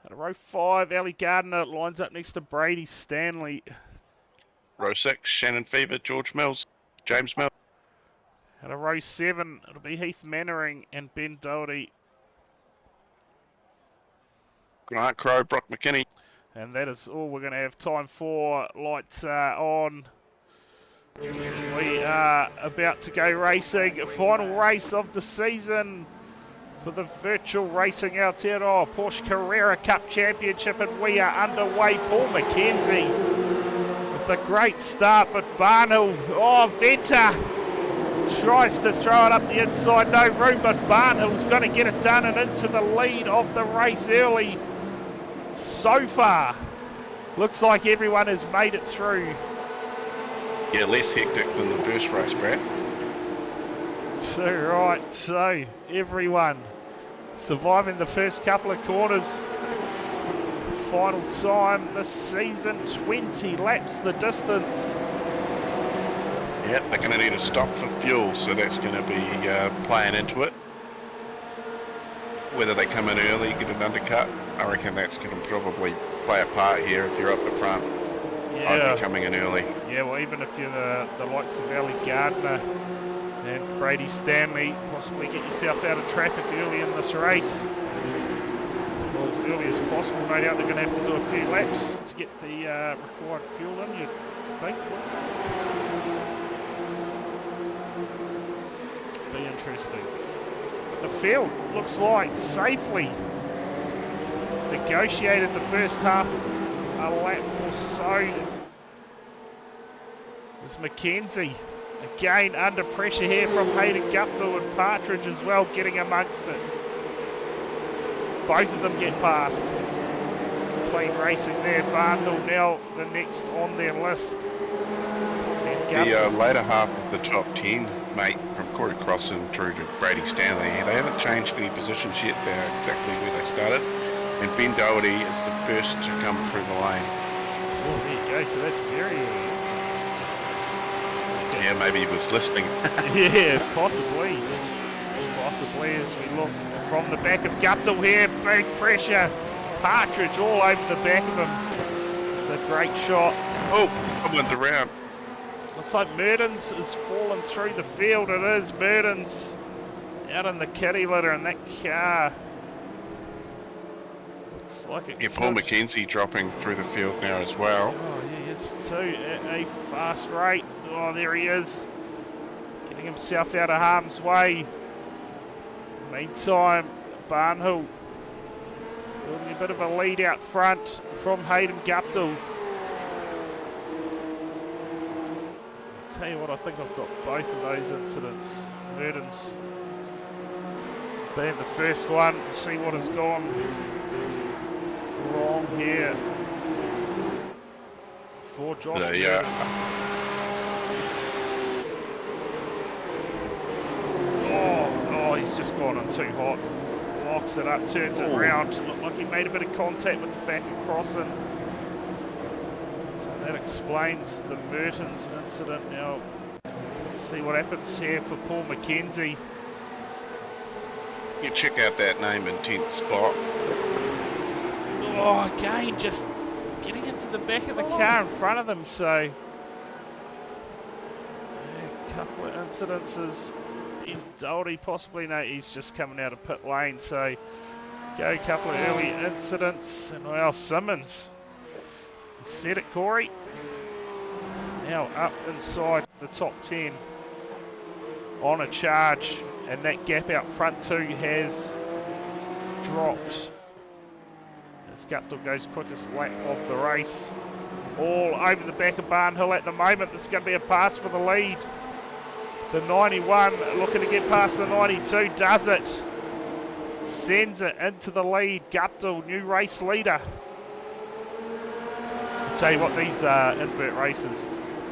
Out of row 5, Ali Gardner lines up next to Brady Stanley. Row 6, Shannon Fever, George Mills, James Mills. Out of row 7, it'll be Heath Mannering and Ben Doherty. Grant Crowe, Brock McKinney. And that is all we're going to have time for. Lights are on. We are about to go racing. Final race of the season for the virtual racing Aotearoa Porsche Carrera Cup Championship, and we are underway. Paul McKenzie with a great start, but Barnhill, Venter tries to throw it up the inside, no room, but Barnhill's going to get it done and into the lead of the race early. So far, looks like everyone has made it through. Yeah, less hectic than the first race, Brad. Right, so everyone surviving the first couple of corners. Final time this season, 20 laps the distance. Yeah, they're going to need a stop for fuel, so that's going to be playing into it. Whether they come in early, get an undercut, I reckon that's going to probably play a part here if you're up the front. Yeah. I'd be coming in early. Yeah, well, even if you're the likes of Ali Gardner and Brady Stanley, possibly get yourself out of traffic early in this race. Well, as early as possible. No doubt they're going to have to do a few laps to get the required fuel in, you'd think. Be interesting. But the field looks like safely negotiated the first half a lap or so. There's McKenzie again under pressure here from Hayden Guptill, and Partridge as well getting amongst it. Both of them get past. Clean racing there. Barnhill now the next on their list. The later half of the top 10, mate, from Corey Crossan through to Brady Stanley, they haven't changed any positions yet. They're exactly where they started. And Ben Doherty is the first to come through the lane. Oh, there you go. So that's very early. Yeah, maybe he was listening. Yeah, possibly. Possibly as we look from the back of Guptill here. Big pressure. Partridge all over the back of him. It's a great shot. Oh, someone's around. Looks like Mertens has fallen through the field. It is Mertens out in the kitty litter in that car. Looks like it. Yeah, Paul McKenzie dropping through the field now as well. Oh, yeah, he is too at a fast rate. Oh, there he is. Getting himself out of harm's way. Meantime, Barnhill building a bit of a lead out front from Hayden Guptill. Tell you what, I think I've got both of those incidents. Mertens being the first one. See what has gone wrong here for Josh Mertens. Oh, he's just gone on too hot. Locks it up, turns it around. Looked like he made a bit of contact with the back of Crossan. So that explains the Mertens incident. Now, let's see what happens here for Paul McKenzie. You check out that name in 10th spot. Oh, again, just getting into the back of the car in front of them. So, a couple of incidences. Doherty possibly, no, he's just coming out of pit lane. So, go a couple of early incidents. And well, Simmons. You said it, Corey. Now up inside the top 10 on a charge, and that gap out front too has dropped as Guptill goes quickest lap of the race. All over the back of Barnhill at the moment. There's going to be a pass for the lead. The 91 looking to get past the 92, does it. Sends it into the lead. Guptill, new race leader. Tell you what, these invert races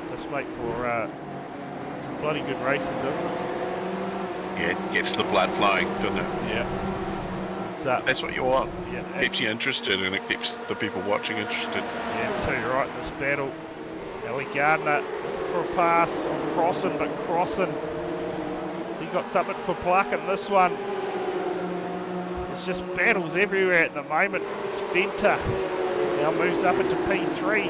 just make for some bloody good racing, doesn't it? Yeah, it gets the blood flowing, doesn't it? Yeah. It's, That's what you want. yeah, Keeps you interested, and it keeps the people watching interested. Yeah, so you're right, this battle. Ellie Gardner for a pass on Crossan, but Crossan, so he got something for Pluck in this one. There's just battles everywhere at the moment. It's Venter. Now moves up into P3.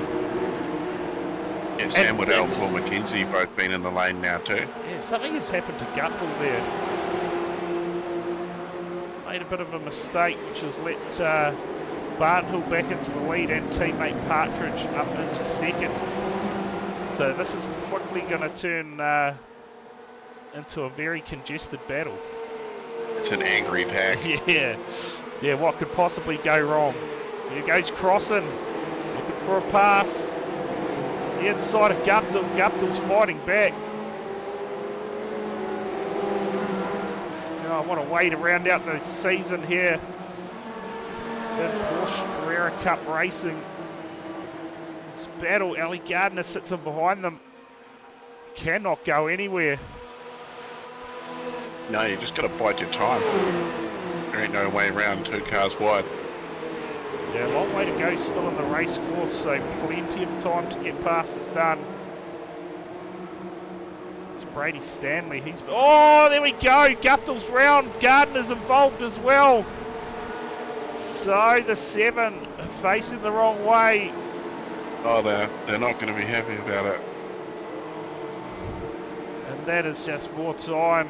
Yeah, Sam Waddell and Paul McKenzie both been in the lane now too. Yeah, something has happened to Gutbull there. He's made a bit of a mistake, which has let Barnhill back into the lead and teammate Partridge up into second. So this is quickly going to turn into a very congested battle. It's an angry pack. Yeah, what could possibly go wrong? Here goes Crossan, looking for a pass. The inside of Guptill. Guptill's fighting back. Oh, what a way to round out the season here in Porsche Carrera Cup racing. This battle, Ali Gardner sits in behind them. Cannot go anywhere. No, you just got to bide your time. There ain't no way around 2 cars wide. Yeah, a long way to go still in the race course, so plenty of time to get passes done. It's Brady Stanley. Oh, there we go. Guptill's round. Gardner's involved as well. So the 7 facing the wrong way. Oh, they're not going to be happy about it. And that is just more time.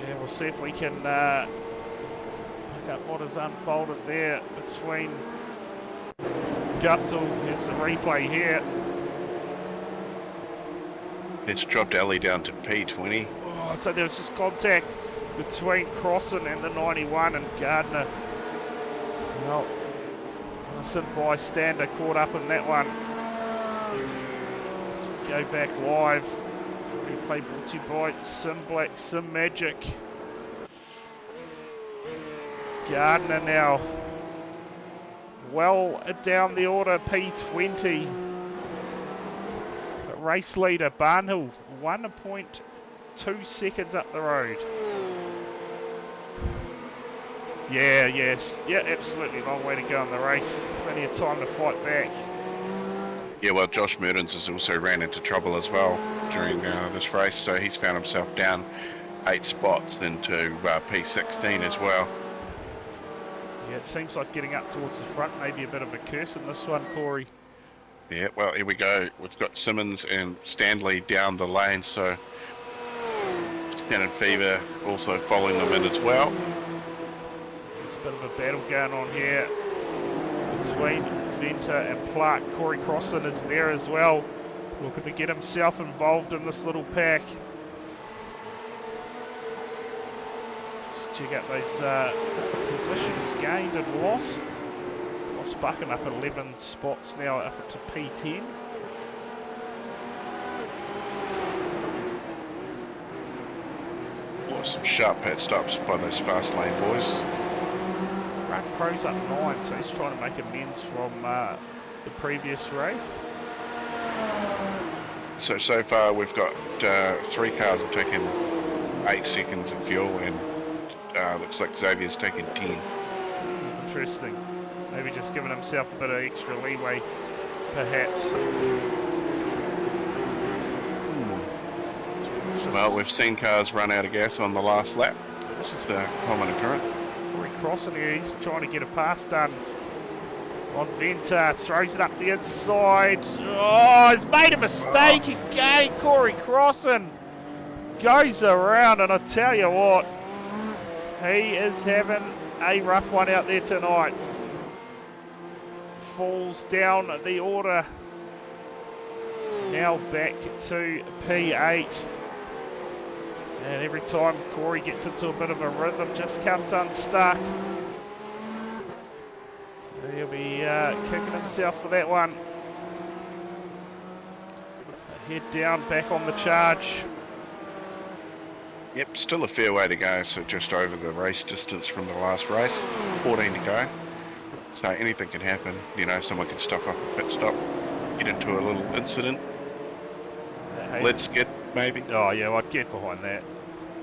Yeah, we'll see if we can pick up what has unfolded there between Guptill. Here's the replay here. It's dropped Ellie down to P20. Oh, so there was just contact between Crossan and the 91 and Gardner. Well, innocent bystander caught up in that one. Let's go back live. Replay brought to you by Sim Black, Sim Magic. It's Gardner now. Well down the order, P20. But race leader, Barnhill, 1.2 seconds up the road. Yeah, yes, yeah, absolutely. Long way to go in the race. Plenty of time to fight back. Yeah, well, Josh Mertens has also ran into trouble as well during this race, so he's found himself down 8 spots into P16 as well. Yeah, it seems like getting up towards the front may be a bit of a curse in this one, Corey. Yeah, well, here we go. We've got Simmons and Stanley down the lane, so Shannon Fever also following them in as well. There's a bit of a battle going on here between Venter and Pluck. Corey Crossan is there as well, looking to get himself involved in this little pack. Just check out those positions gained and lost. Lost bucking up 11 spots now, up to P10. Oh, some sharp pit stops by those fast lane boys. Run Pro's up 9, so he's trying to make amends from the previous race. So far we've got 3 cars have taken 8 seconds of fuel, and looks like Xavier's taken 10. Interesting. Maybe just giving himself a bit of extra leeway, perhaps. Well, we've seen cars run out of gas on the last lap. It's just a common occurrence. Corey Crossan here, he's trying to get a pass done on Venter, throws it up the inside. Oh, he's made a mistake again. Corey Crossan goes around, and I tell you what, he is having a rough one out there tonight. Falls down the order. Now back to P8. And every time Corey gets into a bit of a rhythm, just comes unstuck. So he'll be kicking himself for that one. Head down, back on the charge. Yep, still a fair way to go, so just over the race distance from the last race. 14 to go. So anything can happen. You know, someone can stuff up a pit stop, get into a little incident. Hey. Lid skid, maybe. Oh yeah, I'd get behind that.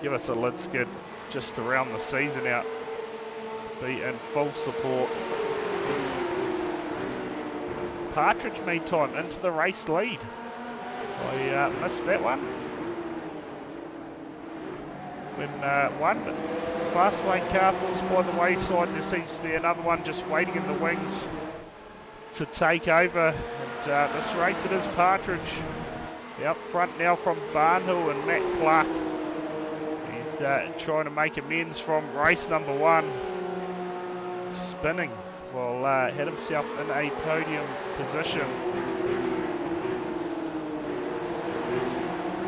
Give us a lid skid just to round the season out. Be in full support. Partridge, meantime, into the race lead. I missed that one. When one fast lane car falls by the wayside, there seems to be another one just waiting in the wings to take over. And this race, it is Partridge. Up front now from Barnhill and Matt Clark. He's trying to make amends from race number 1. Spinning. Will hit himself in a podium position.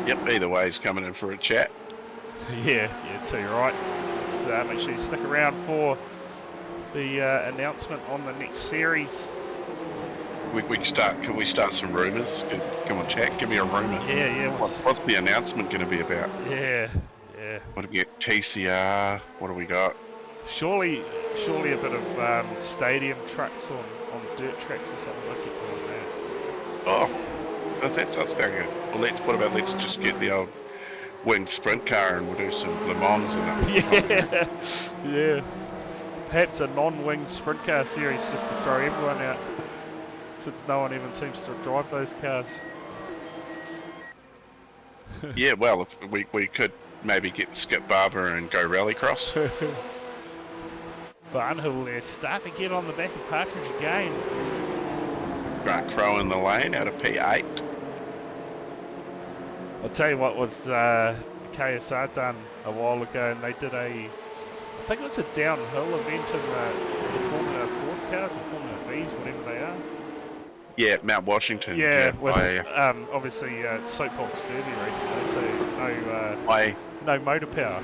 Yep, either way, he's coming in for a chat. Yeah, too right. Let's make sure you stick around for the announcement on the next series. Can we start some rumours? Come on, chat, give me a rumour. Yeah. What's the announcement going to be about? Yeah. What do we get? TCR? What do we got? Surely a bit of stadium trucks on dirt tracks or something like that. Oh, that sounds very good. Well, what about let's just get the old winged sprint car and we'll do some Le Mans in it. Yeah. Perhaps a non-winged sprint car series just to throw everyone out, since no one even seems to drive those cars. Yeah, well, if we could maybe skip Barber and go rallycross. Barnhill there, starting to get on the back of Partridge again. Grant Crow in the lane out of P8. I'll tell you what was KSR done a while ago, and they did I think it was a downhill event in the Formula Ford cars or Formula Vs, whatever they are. Yeah, Mount Washington. Yeah, with obviously soapbox derby racing, so no motor power.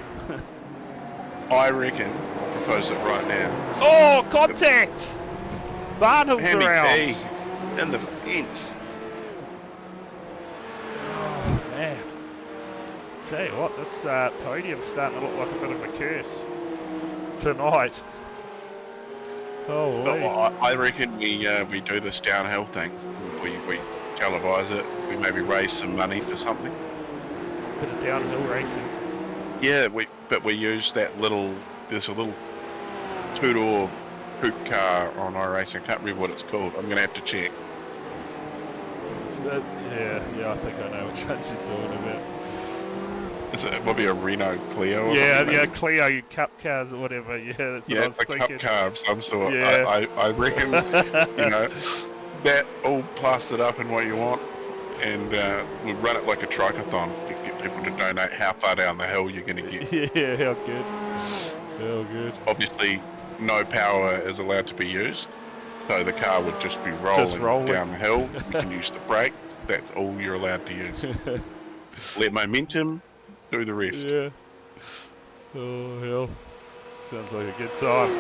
I reckon, I'll propose it right now. Oh, contact! Barnhill's around. P in the fence. Oh, man. Tell you what, this podium's starting to look like a bit of a curse tonight. Oh, I reckon we do this downhill thing. We televise it. We maybe raise some money for something. Bit of downhill racing. Yeah, but we use that little. There's a little two-door coupe car on iRacing. I can't remember what it's called. I'm gonna have to check. Yeah, I think I know which ones you're talking about. It might be a Renault Clio. Or yeah, Clio Cup cars or whatever. Yeah, that's what I was thinking. Cup car of some sort. Yeah. I reckon, that all plastered up in what you want, and we'll run it like a triathlon to get people to donate how far down the hill you're going to get. Yeah, how good. Obviously, no power is allowed to be used, so the car would just be rolling down the hill. You can use the brake. That's all you're allowed to use. Let momentum do the rest. Yeah. Oh, hell. Sounds like a good time.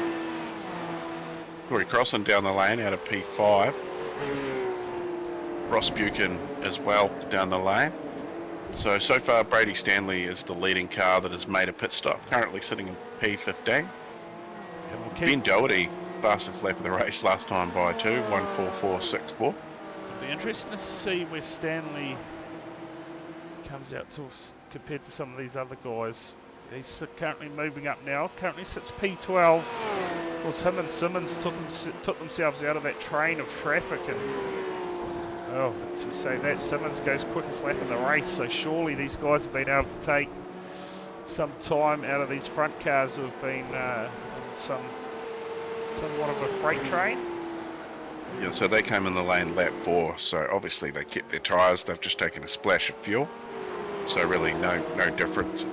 Corey crossing down the lane out of P5. Ross Buchan as well down the lane. So far Brady Stanley is the leading car that has made a pit stop, currently sitting in P15. Ben Doherty, fastest lap of the race last time by 2, 1:44.64. It'll be interesting to see where Stanley comes out to compared to some of these other guys. He's currently moving up now. Currently sits P12. Of course, him and Simmons took themselves out of that train of traffic, and as we say that, Simmons goes quickest lap in the race. So surely these guys have been able to take some time out of these front cars who have been in somewhat of a freight train. Yeah, so they came in the lane lap 4. So obviously they kept their tyres. They've just taken a splash of fuel. So really no difference.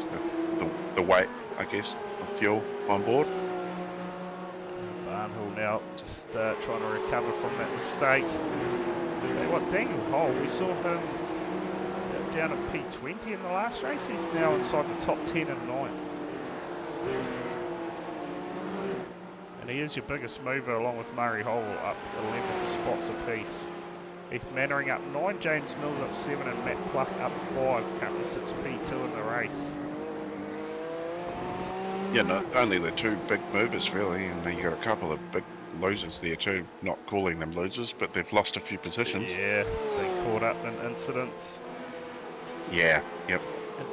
The weight, I guess, of fuel on board. Barnhill now just trying to recover from that mistake. Tell you what, Daniel Hole, we saw him down at P20 in the last race. He's now inside the top 10 and 9. And he is your biggest mover, along with Murray Hole up 11 spots apiece. Heath Mannering up 9, James Mills up 7, and Matt Pluck up 5. Currently sits P2 in the race. Yeah, not only the two big movers really, and then you got a couple of big losers there too. Not calling them losers, but they've lost a few positions. Yeah, they caught up in incidents. Yeah, yep. And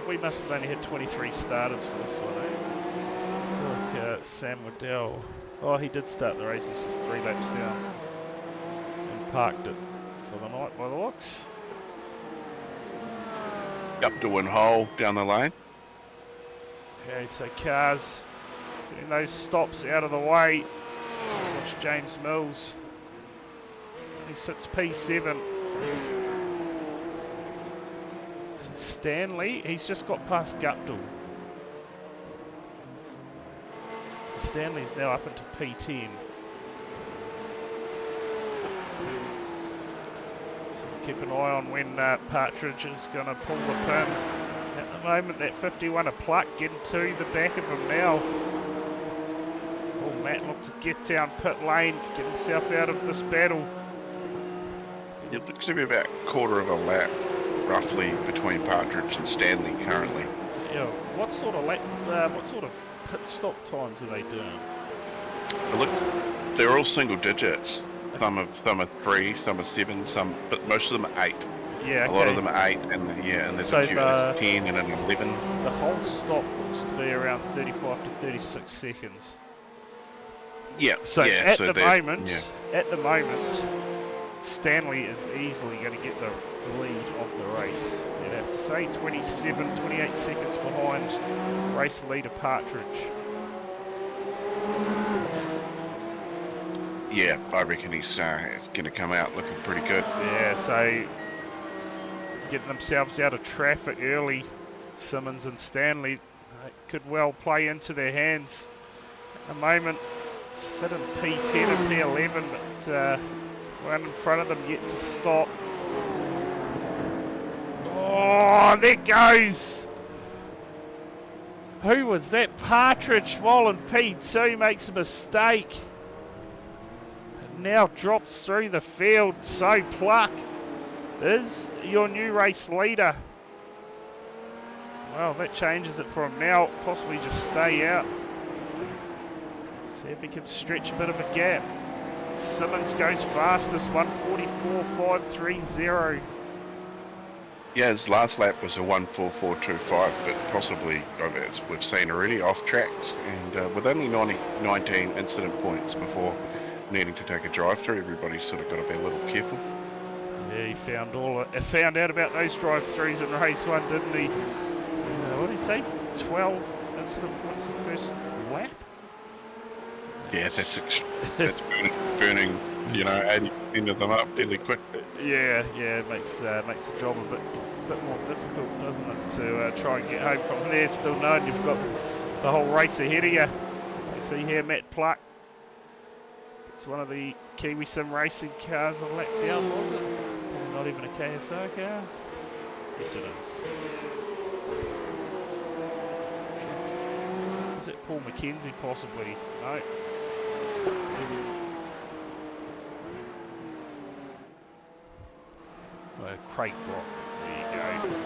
we must have only had 23 starters for this one, eh? So like Sam Waddell. Oh, he did start the race, he's just 3 laps down. And parked it for the night by the looks. Up to one hole down the lane. Okay, so cars getting those stops out of the way. Watch James Mills. He sits P7. So Stanley, he's just got past Guptill. Stanley's now up into P10. So keep an eye on when Partridge is going to pull the pin. At the moment, that 51 a Pluck getting to the back of him now. Oh, Matt looks to get down pit lane, get himself out of this battle. It looks to be about a quarter of a lap, roughly, between Partridge and Stanley currently. Yeah, what sort of pit stop times are they doing? Look, they're all single digits. Some are 3, some are 7, but most of them are 8. Yeah, okay. A lot of them are 8, and there's So a few that's 10 and an 11. The whole stop looks to be around 35 to 36 seconds. Yeah. So yeah, at so the moment, Stanley is easily going to get the lead of the race. You'd have to say 27, 28 seconds behind race leader Partridge. Yeah, I reckon he's going to come out looking pretty good. Yeah, so getting themselves out of traffic early, Simmons and Stanley could well play into their hands. At the moment, sit in P10 and P11, but one in front of them yet to stop. Oh, there goes! Who was that? Partridge while in P2 makes a mistake. And now drops through the field. So Pluck is your new race leader. Well, that changes it for him now. Possibly just stay out. See if he can stretch a bit of a gap. Simmons goes fastest, 1:44.530. Yeah, his last lap was a 1:44.25, but possibly, as we've seen already, off tracks. And with only 19 incident points before needing to take a drive-through, everybody's sort of got to be a little careful. Yeah, he found out about those drive-throughs in race 1, didn't he? What did he say? 12 incident points in the first lap? Yeah, that's burning 80% of them up fairly quick. Yeah, it makes the job a bit more difficult, doesn't it, to try and get home from there, still knowing you've got the whole race ahead of you. As we see here, Matt Pluck. It's one of the Kiwi Sim Racing cars a lap down, was it? Probably not even a KSR car. Yes, it is. Is it Paul McKenzie, possibly? No. Craig Brock. There you go.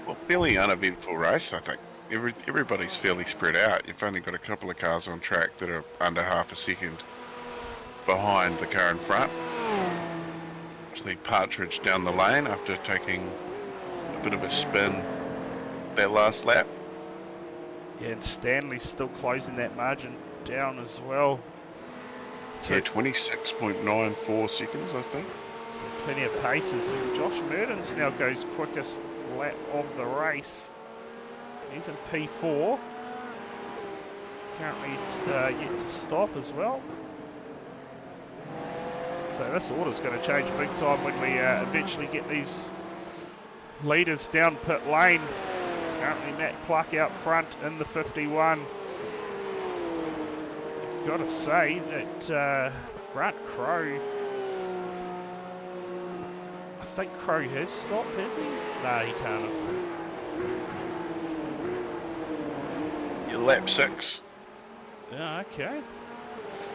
Well, fairly uneventful race, I think. Everybody's fairly spread out. You've only got a couple of cars on track that are under half a second behind the car in front. See Partridge down the lane after taking a bit of a spin that last lap. Yeah, and Stanley's still closing that margin down as well. So 26.94 seconds, I think. So plenty of paces. Josh Mertens now goes quickest lap of the race. He's in P4. Currently yet to stop as well. So this order's going to change big time when we eventually get these leaders down pit lane. Currently Matt Pluck out front in the 51. I've got to say that Grant Crowe, I think Crowe has stopped, has he? No, he can't. Lap 6. Yeah, okay.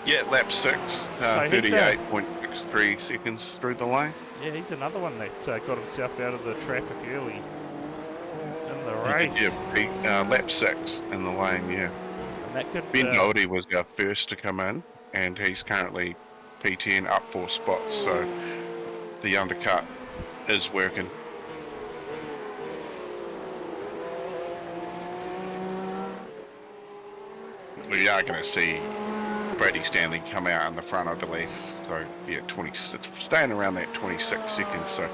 Yeah, lap 6. So 38.63 seconds through the lane. Yeah, he's another one that got himself out of the traffic early in the race. Yeah, lap 6 in the lane, yeah. And that could... Ben Goldie was our first to come in, and he's currently P10 up 4 spots, so the undercut is working. We are going to see Brady Stanley come out in the front, I believe. So yeah, it's staying around that 26 seconds. So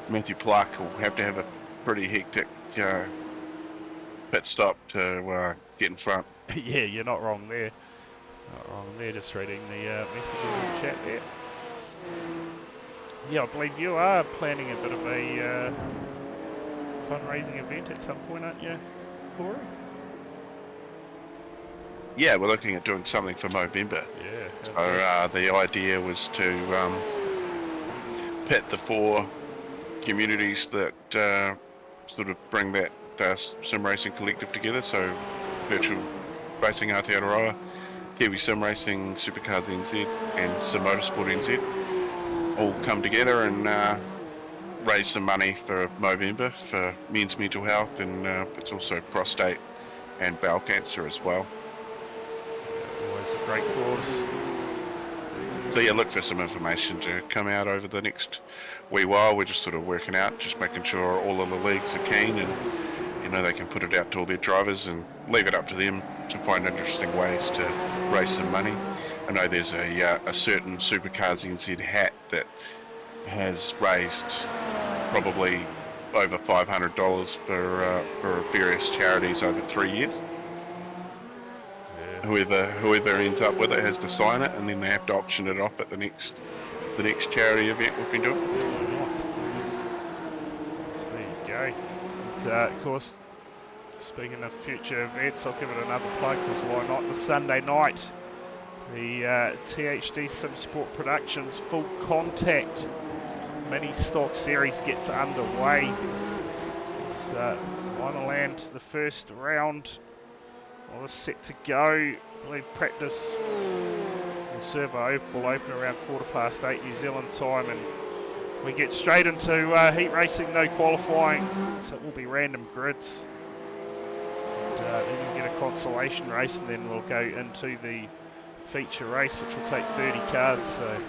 Matthew Clark will have to have a pretty hectic pit stop to get in front. Yeah, you're not wrong there. Not wrong there, just reading the messages in the chat there. Yeah, I believe you are planning a bit of a fundraising event at some point, aren't you, Corey? Yeah, we're looking at doing something for Movember. Yeah. So the idea was to pit the 4 communities that sort of bring that sim racing collective together. So Virtual Racing Aotearoa, Kiwi Sim Racing, Supercars NZ and Sim Motorsport NZ all come together and raise some money for Movember for men's mental health, and it's also prostate and bowel cancer as well. Always a great cause. So yeah, look for some information to come out over the next wee while. We're just sort of working out, just making sure all of the leagues are keen and they can put it out to all their drivers and leave it up to them to find interesting ways to raise some money. I know there's a certain Supercars NZ hat that has raised probably over $500 for various charities over 3 years. Whoever ends up with it has to sign it, and then they have to auction it off at the next charity event we've been doing. Nice. There you go. And, of course, speaking of future events, I'll give it another plug, because why not? The Sunday night, the THD Sim Sport Productions Full Contact Mini Stock Series gets underway. It's Wanaland, the first round. Well, it's set to go. I believe practice and servo will open around 8:15 New Zealand time, and we get straight into heat racing, no qualifying, so it will be random grids. And then we'll get a consolation race, and then we'll go into the feature race, which will take 30 cars, so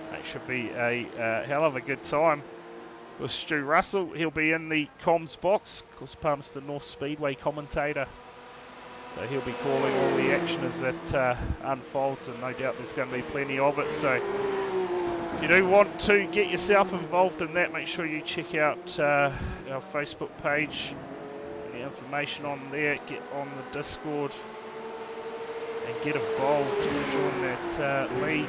that should be a hell of a good time. With Stu Russell, he'll be in the comms box, of course Palmerston North Speedway commentator. So he'll be calling all the action as it unfolds, and no doubt there's going to be plenty of it. So if you do want to get yourself involved in that, make sure you check out our Facebook page. Any information on there, get on the Discord and get involved and join that league.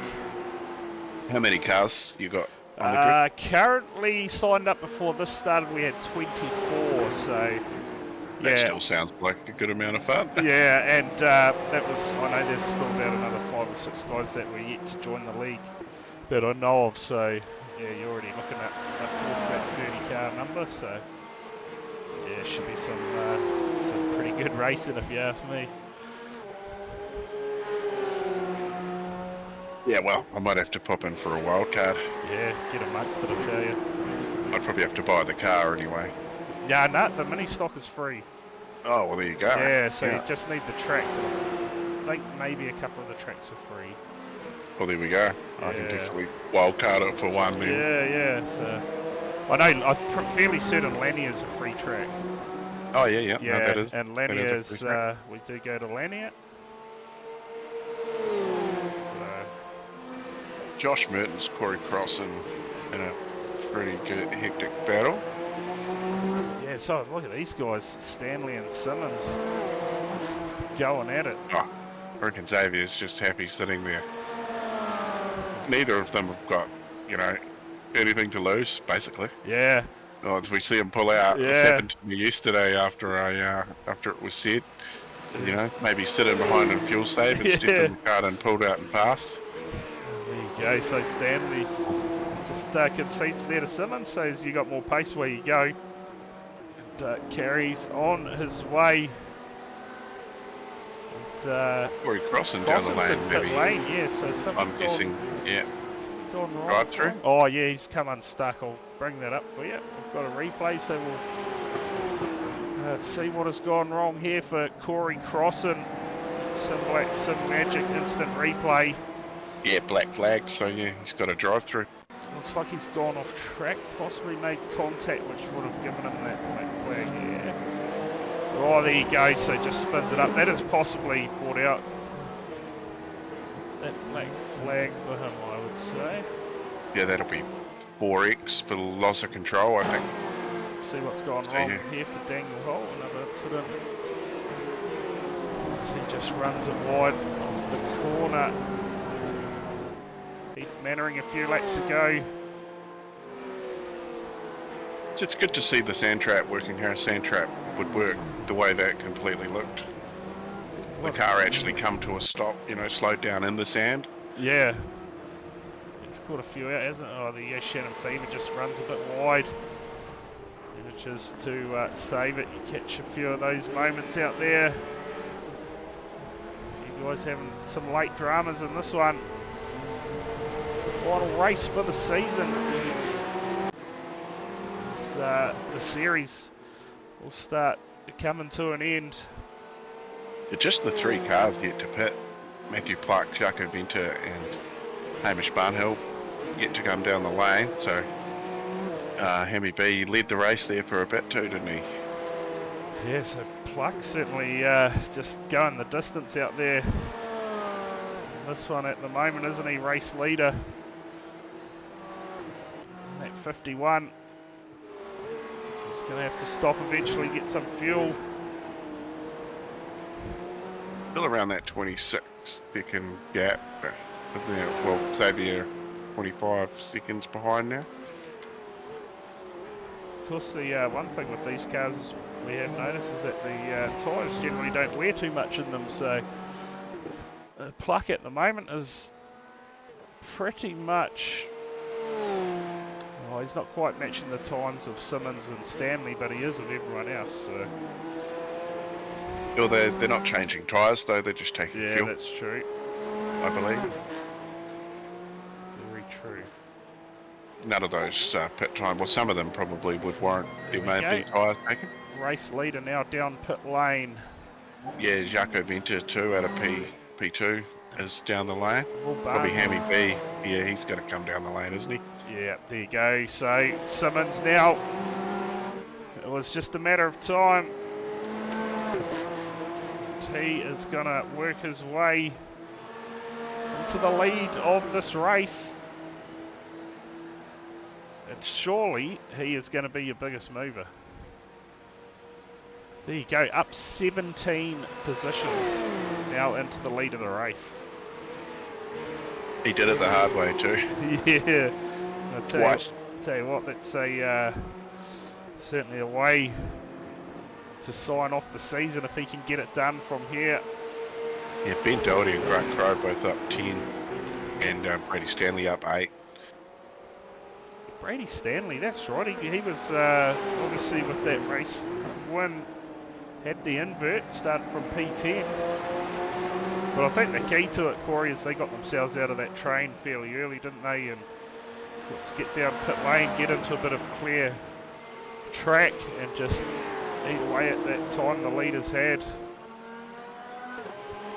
How many cars you got on the grid? Currently signed up before this started, we had 24, so... That still sounds like a good amount of fun. Yeah, and that was, I know there's still about another 5 or 6 guys that were yet to join the league that I know of, so yeah, you're already looking at up towards that 30 car number, so yeah, should be some pretty good racing if you ask me. Yeah, well, I might have to pop in for a wild card. Yeah, get amongst it, I tell you. I'd probably have to buy the car anyway. Yeah, no, the mini stock is free. Oh, well, there you go. Yeah, so you just need the tracks. I think maybe a couple of the tracks are free. Well, there we go. Yeah. I can definitely wildcard it for one then. Yeah, so... I know, I'm fairly certain Lanier is a free track. Oh, yeah. Yeah, no, that is, and Lanier is, we do go to Lanier. So... Josh Mertens, Corey Cross in a pretty good, hectic battle. Yeah, so look at these guys, Stanley and Simmons, going at it. Oh, I reckon Xavier's just happy sitting there. Neither of them have got, anything to lose, basically. Yeah. Oh, as we see them pull out. Yeah. This happened to me yesterday after it was said. Maybe sitting behind and fuel save and stepped in the car and pulled out and passed. There you go, so Stanley just concedes there to Simmons, says you got more pace where you go. And carries on his way. And, Corey crossing down the lane, maybe. Lane, yeah, so something I'm guessing, yeah. Gone wrong. Right through? Oh yeah, he's come unstuck. I'll bring that up for you. We've got a replay, so we'll see what has gone wrong here for Corey Crossan. Sim Black, Sim Magic, instant replay. Yeah, black flag, so yeah, he's got a drive through. Looks like he's gone off track, possibly made contact, which would have given him that black flag, yeah. Oh, there you go, so just spins it up. That is possibly brought out that black flag for him, I would say. Yeah, that'll be 4x for loss of control, I think. Let's see what's gone So, wrong yeah. here for Daniel Hull, another incident. As he just runs it wide off the corner. Heath Mannering a few laps ago. It's good to see the sand trap working, how a sand trap would work the way that completely looked. The car actually come to a stop, you know, slowed down in the sand. Yeah. It's caught a few out, hasn't it? Oh, the Shannon Fever just runs a bit wide. Manages to save it. You catch a few of those moments out there. A few guys having some late dramas in this one. It's the final race for the season. The series will start coming to an end. Just the 3 cars yet to pit. Matthew Clark, Jaco Venter and Hamish Barnhill yet to come down the lane, so Hammy B led the race there for a bit too, didn't he? Yeah, so Pluck certainly just going the distance out there. This one at the moment, isn't he? Race leader. At 51. He's going to have to stop eventually, get some fuel. Still around that 26 second gap. Well, Xavier 25 seconds behind now. Of course, the one thing with these cars we have noticed is that the tyres generally don't wear too much in them, so Pluck at the moment is pretty much... Oh, he's not quite matching the times of Simmons and Stanley, but he is of everyone else, so... Well, they're not changing tyres though, they're just taking Yeah, fuel, that's true. I believe. Very true. None of those pit time, well some of them probably would warrant the There we amount go. of tyres taken. Race leader now down pit lane. Yeah, Jaco Venter too out of P2 is down the lane. Will Probably Barnes- Hammy B, yeah, he's got to come down the lane, isn't he? Yeah, there you go. So Simmons now. It was just a matter of time. He is going to work his way into the lead of this race. And surely he is going to be your biggest mover. There you go, up 17 positions now into the lead of the race. He did it the hard way too. Yeah, I'll Twice. tell you what, that's a certainly a way to sign off the season if he can get it done from here. Yeah, Ben Doherty and Grant Crowe both up 10 and Brady Stanley up 8. Brady Stanley, that's right, he was obviously with that race win, had the invert, started from P10. But I think the key to it, Corey, is they got themselves out of that train fairly early, didn't they? And got to get down pit lane, get into a bit of clear track and just eat away at that time the leaders had.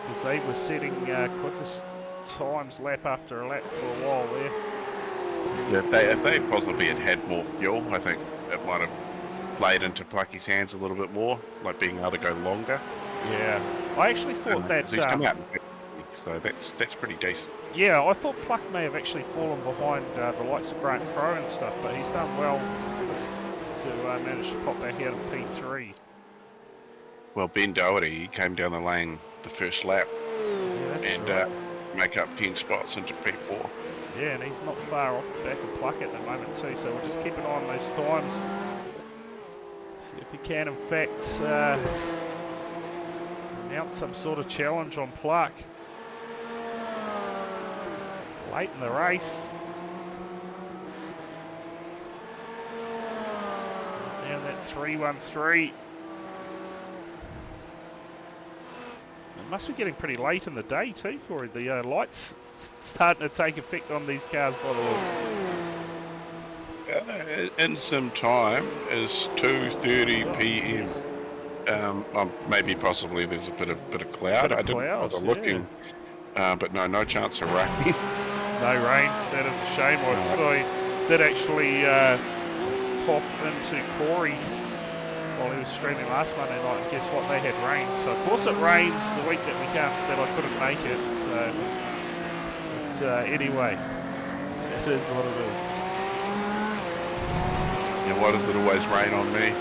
Because they were setting quickest times lap after lap for a while there. Yeah, if they possibly had more fuel, I think it might have played into Plucky's hands a little bit more, like being able to go longer. Yeah, I actually thought that... He's come out, so that's pretty decent. Yeah, I thought Pluck may have actually fallen behind the likes of Grant Crowe and stuff, but he's done well to manage to pop back out of P3. Well, Ben Doherty, he came down the lane the first lap Yeah, that's and right. make up 10 spots into P4. Yeah, and he's not far off the back of Pluck at the moment too, so we'll just keep an eye on those times. See if he can, in fact, mount some sort of challenge on Pluck. Late in the race. Down that 313. It must be getting pretty late in the day too, Corey. The lights starting to take effect on these cars by the looks. In some time is 2:30 p.m. Maybe possibly there's a bit of cloud. Bit of I didn't cloud, bother looking, but no chance of rain. No rain. That is a shame. I did actually pop into Corey while he was streaming last Monday night, and guess what? They had rain. So of course it rains the week that I couldn't make it. So anyway, it is what it is. Yeah, why does it always rain on me?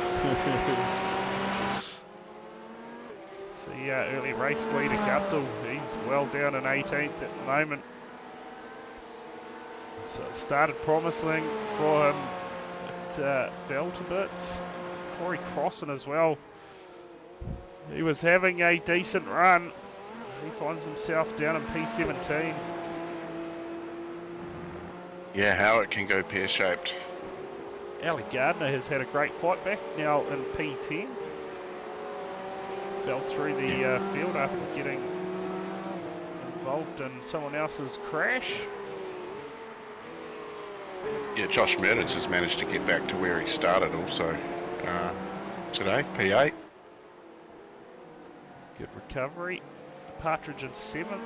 See, early race leader Guttel, he's well down in 18th at the moment. So it started promising for him. It fell to bits. Corey Crossan as well. He was having a decent run. He finds himself down in P17. Yeah, how it can go pear-shaped. Ali Gardner has had a great fight back, now in P10. Fell through the field after getting involved in someone else's crash. Yeah, Josh Mertens has managed to get back to where he started also today, P8. Good recovery. Partridge in 7th.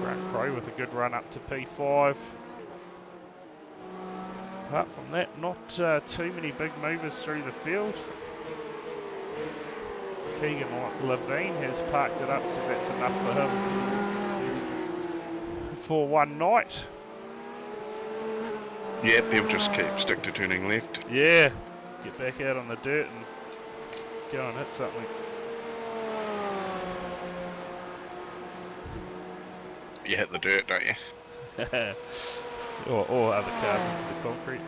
Grant Crow with a good run up to P5. Apart from that, not too many big movers through the field. Keegan Levine has parked it up, so that's enough for him for one night. Yep, he'll just stick to turning left. Yeah, get back out on the dirt and go and hit something. You hit the dirt, don't you? or other cars into the concrete.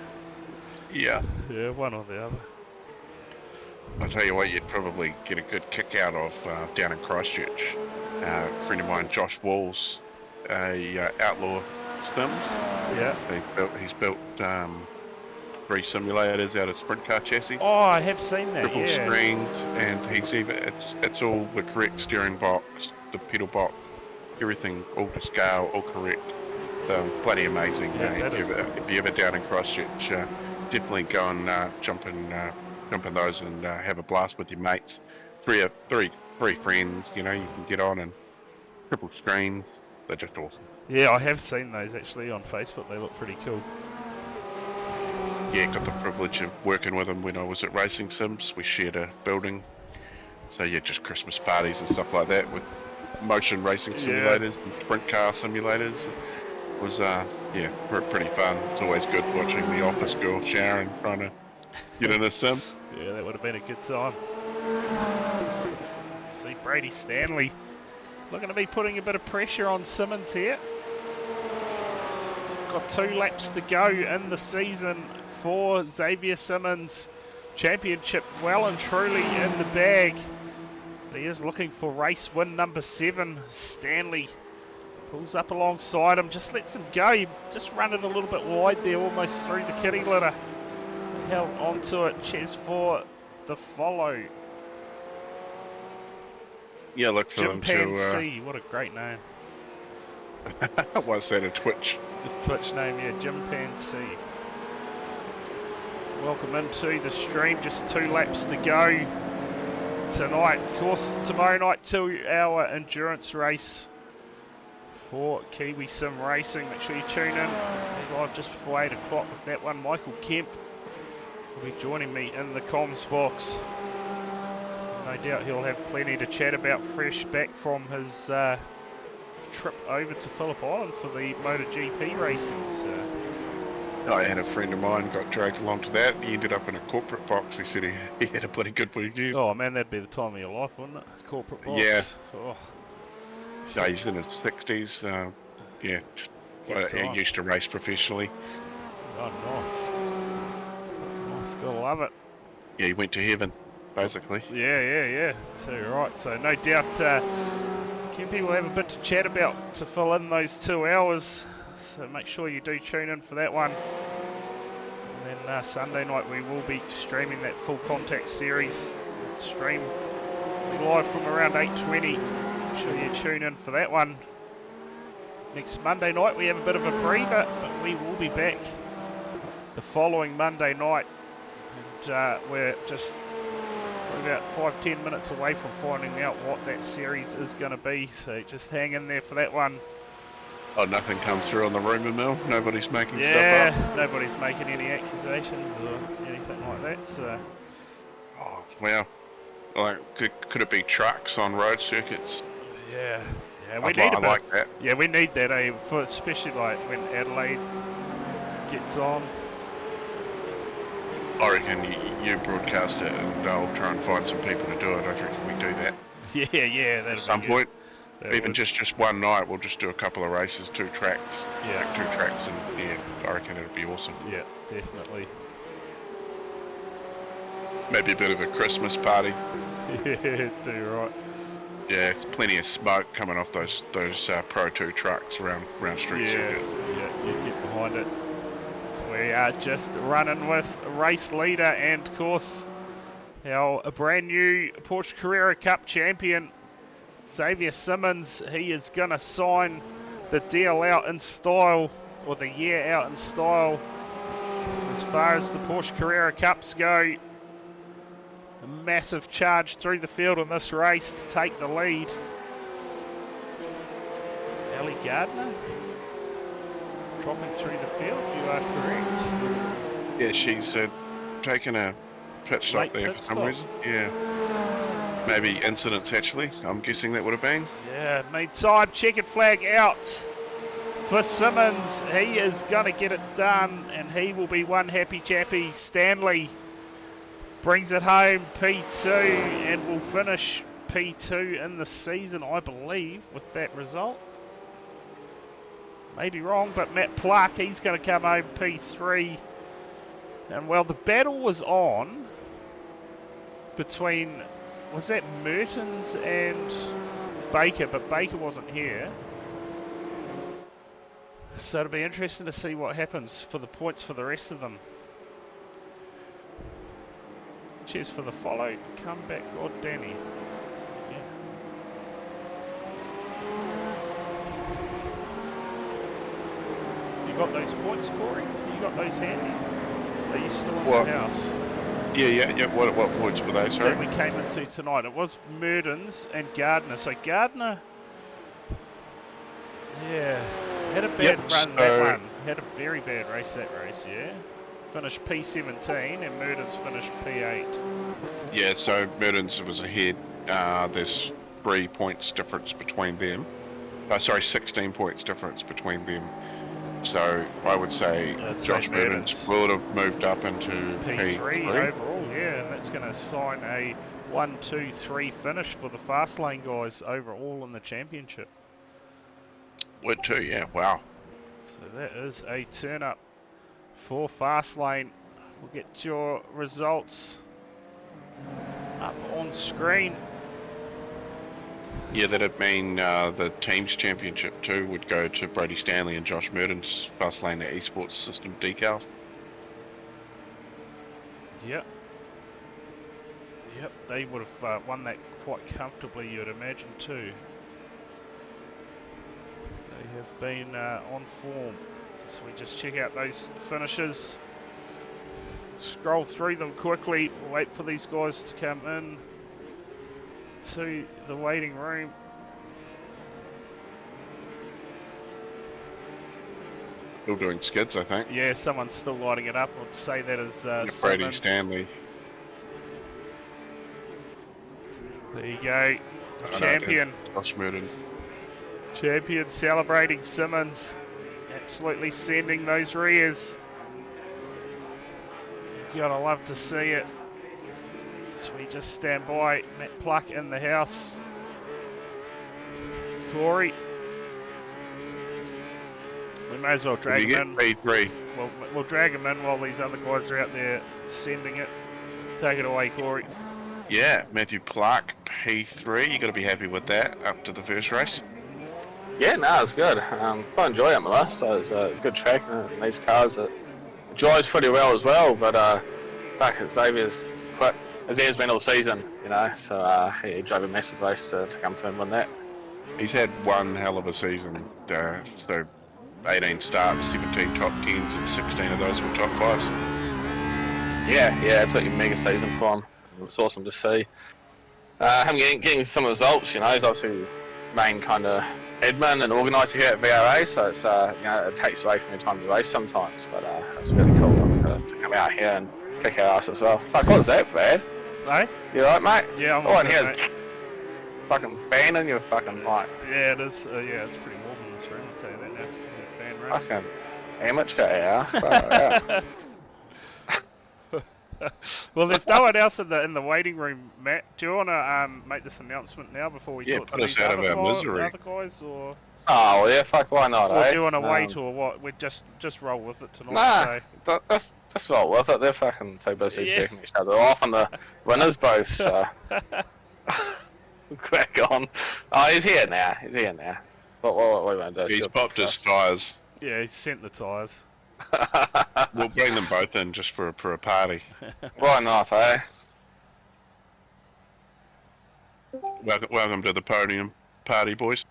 Yeah. Yeah, one or the other. I'll tell you what, you'd probably get a good kick out of down in Christchurch. A friend of mine, Josh Walls, outlaw Sims. Yeah. He's built 3 simulators out of sprint car chassis. Oh, I have seen that. Triple screened, and it's all the correct steering box, the pedal box, everything all to scale, all correct. So bloody amazing. Yeah, If you're ever down in Christchurch, definitely go and jump in those and have a blast with your mates. Three friends, you can get on and triple screens. They're just awesome. Yeah, I have seen those actually on Facebook. They look pretty cool. Yeah, got the privilege of working with them when I was at Racing Sims. We shared a building. So yeah, just Christmas parties and stuff like that with motion racing simulators and sprint car simulators. It was pretty fun. It's always good watching the office girl Sharon trying to get in a sim. Yeah, that would have been a good time. See Brady Stanley looking to be putting a bit of pressure on Simmons here. Got 2 laps to go in the season for Xavier Simmons. Championship well and truly in the bag. He is looking for race win number 7. Stanley pulls up alongside him, just lets him go. He just run it a little bit wide there, almost through the kitty litter. Held onto it. Cheers for the follow. Yeah, look for them to... Chimpanzee, what a great name. What's that, a Twitch? The Twitch name, yeah, Chimpanzee. Welcome into the stream, just 2 laps to go tonight. Of course, tomorrow night, 2-hour endurance race for Kiwi Sim Racing. Make sure you tune in. We're live just before 8 o'clock with that one. Michael Kemp will be joining me in the comms box. No doubt he'll have plenty to chat about fresh back from his trip over to Phillip Island for the MotoGP racing. So. I had a friend of mine got dragged along to that. He ended up in a corporate box. He said he had a bloody good weekend. Oh man, that'd be the time of your life, wouldn't it? Corporate box. Yeah. Oh. No, he's in his 60s. He used to race professionally. Oh, nice. Gotta love it. Yeah, he went to heaven, basically. Yeah. Too right. So no doubt Kempy will have a bit to chat about to fill in those 2 hours. So make sure you do tune in for that one. And then Sunday night we will be streaming that full contact series. Stream live from around 8:20. Make sure you tune in for that one. Next Monday night we have a bit of a breather, but we will be back the following Monday night. And we're just We're about 5-10 minutes away from finding out what that series is going to be, so just hang in there for that one. Oh, nothing comes through on the rumour mill? Nobody's making stuff Yeah, nobody's making any accusations or anything like that, so... up? Oh, well, like, could it be trucks on road circuits? Yeah, we I'd need I like that. Yeah, we need that, for especially like when Adelaide gets on. I reckon you broadcast it and they'll try and find some people to do it. I reckon we do that Yeah, that'll at some be point. That Even would. just one night, we'll just do a couple of races, 2 tracks. Yeah. Like 2 tracks, and yeah, I reckon it'd be awesome. Yeah, definitely. Maybe a bit of a Christmas party. Yeah, too right. Yeah, it's plenty of smoke coming off those Pro 2 trucks around Street Circuit. Yeah, you get behind it. So we are just running with race leader and, of course, our brand new Porsche Carrera Cup champion, Xavier Simmons. He is going to sign the deal out in style, or the year out in style, as far as the Porsche Carrera Cups go. A massive charge through the field in this race to take the lead. Ellie Gardner dropping through the field, you are correct. Yeah, she's taken a pit stop Late there pit for some stop. reason. Yeah. Maybe incidents actually, I'm guessing that would have been. Yeah, meantime, checkered flag out for Simmons. He is going to get it done, and he will be one happy chappy. Stanley brings it home, P2, and will finish P2 in the season, I believe, with that result. Maybe wrong, but Matt Pluck, he's going to come home P3. And well, the battle was on between, was that Mertens and Baker, but Baker wasn't here. So it'll be interesting to see what happens for the points for the rest of them. Cheers for the follow. Come back, God Danny. Yeah. You got those points, Corey? You got those handy? Are you still in What? the house? Yeah. What points were they, sorry? That we came into tonight. It was Merdens and Gardner. So Gardner, yeah, had a bad run that one. Had a very bad race that race, yeah. Finished P17 and Merdens finished P8. Yeah, so Mertens was ahead. There's 3 points difference between them. 16 points difference between them. So I would say Josh Mertens would have moved up into P3 P3 overall, yeah, and that's going to sign a 1-2-3 finish for the fast lane guys overall in the championship. Would too, yeah. Wow. So that is a turn up for fast lane. We'll get your results up on screen. Yeah, that'd mean the team's championship too would go to Brady Stanley and Josh Mertens, fast lane at esports system decals. Yep, they would have won that quite comfortably, you'd imagine too. They have been on form. So we just check out those finishes. Scroll through them quickly. Wait for these guys to come in to the waiting room. Still doing skids, I think. Yeah, someone's still lighting it up. I'd say that is Brady Simmons. Stanley. There you go. Champion. Josh Mertens. Champion celebrating Simmons. Absolutely sending those rears. You gotta love to see it. So we just stand by. Matt Pluck in the house. Corey. We may as well drag him in. P3. We'll drag him in while these other guys are out there sending it. Take it away, Corey. Yeah, Matthew Clark, P3. You got to be happy with that up to the first race. Yeah, no, it's good. Quite enjoy Imola, so it's a good track. And these cars, it drives pretty well as well. But Xavier's quick, as he has been all season, you know. So he drove a massive race to come through and win that. He's had one hell of a season. So 18 starts, 17 top 10s, and 16 of those were top 5s. Yeah, absolutely mega season for him. It's awesome to see. Him getting some results, you know, he's obviously main kind of admin and organiser here at VRA, so it's you know, it takes away from your time to race sometimes, but it's really cool for him to come out here and kick our ass as well. Fuck, what was that, Brad? Hey? You right, mate? Yeah, I'm all all right, good, here. mate. Fucking fan in your fucking mic. Yeah, it is. Yeah, it's pretty warm in this room, I'll tell you that now. That fan run. Fucking amateur hour. Far out. Well, there's no one else in the waiting room, Matt. Do you want to make this announcement now before we talk to put us these out other, of our misery. other guys, or Oh, well, yeah, fuck, why not, do eh? you want to wait, or what? We just roll with it tonight. Nah, So. that's not worth it. They're fucking too busy Yeah. checking each other off, and the winners both, so... Crack on. Oh, he's here now. What we want to do? He's popped his tyres. Yeah, he sent the tyres. We'll bring them both in just for a party. Why not, eh? Welcome to the podium party, boys.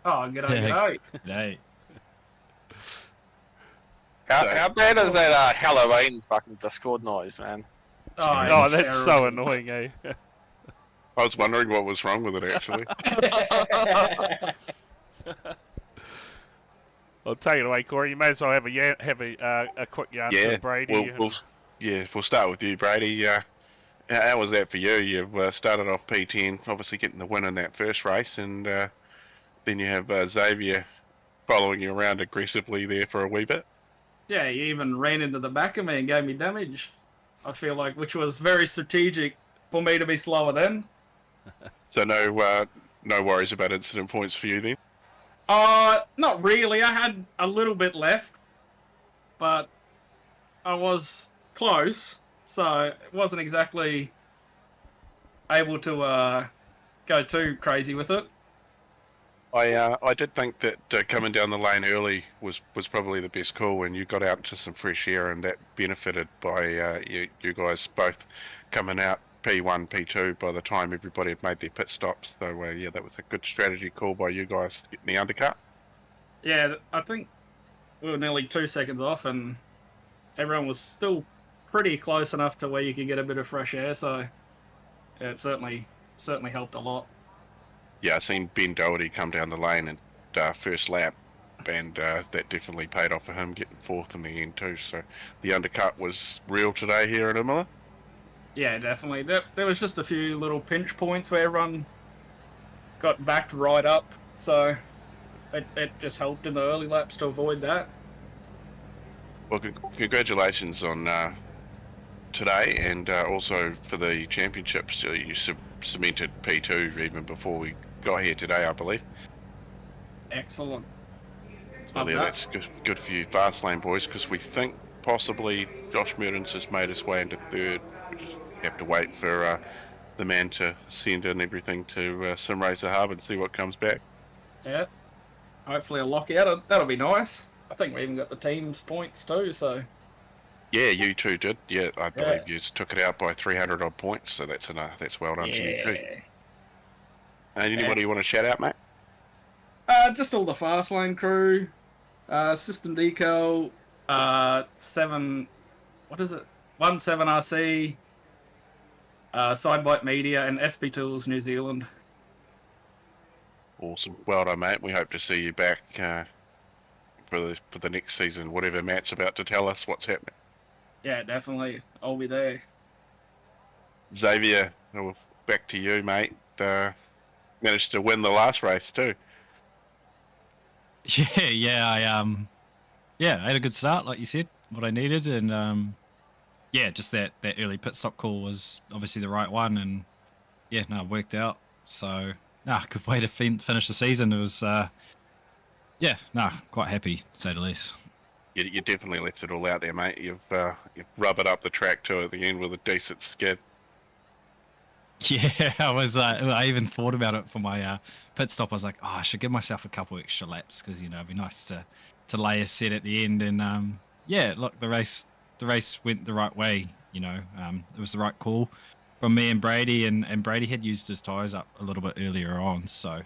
Oh, g'day. Hey. How bad is that Halloween fucking Discord noise, man? Oh, that's so annoying, eh? I was wondering what was wrong with it, actually. I'll take it away, Corey. You may as well have a quick yarn to Brady. We'll start with you, Brady. How was that for you? You've started off P10, obviously getting the win in that first race, and then you have Xavier following you around aggressively there for a wee bit. Yeah, he even ran into the back of me and gave me damage. I feel like, which was very strategic for me to be slower then. So no worries about incident points for you then? Not really. I had a little bit left, but I was close, so it wasn't exactly able to go too crazy with it. I did think that coming down the lane early was probably the best call, and you got out into some fresh air, and that benefited by you guys both coming out P1, P2 by the time everybody had made their pit stops. So yeah, that was a good strategy call by you guys getting the undercut. Yeah, I think we were nearly 2 seconds off, and everyone was still pretty close enough to where you could get a bit of fresh air. So yeah, it certainly helped a lot. Yeah, I seen Ben Doherty come down the lane and first lap, and that definitely paid off for him getting fourth in the end too. So the undercut was real today here at Imola. Yeah, definitely. There was just a few little pinch points where everyone got backed right up, so it just helped in the early laps to avoid that. Well, congratulations on today, and also for the championships. You cemented P2 even before we got here today, I believe. Excellent. So yeah, that's good for you fast lane boys, because we think possibly Josh Mertens has made his way into third. We just have to wait for the man to send in everything to Sim Racer Hub and see what comes back. Yeah. Hopefully a lockout. That'll be nice. I think we even got the team's points too, so... Yeah, you two did. Yeah, I believe you took it out by 300 odd points, so that's well done to you too. And anybody you want to shout out, mate? Just all the fast lane crew, System Decal, 17RC, Sidebite Media, and SB Tools New Zealand. Awesome. Well done, mate. We hope to see you back for the next season, whatever Matt's about to tell us what's happening. Yeah, definitely. I'll be there. Xavier, back to you, mate. Managed to win the last race too. I had a good start, like you said, what I needed, and just that early pit stop call was obviously the right one, and it worked out. So good way to finish the season. It was quite happy, to say the least. You definitely left it all out there, mate. You've rubbered up the track too at the end with a decent skid. Yeah, I even thought about it for my pit stop. I was like, I should give myself a couple extra laps because it'd be nice to lay a set at the end. And look, the race went the right way. It was the right call from me and Brady, and Brady had used his tyres up a little bit earlier on, so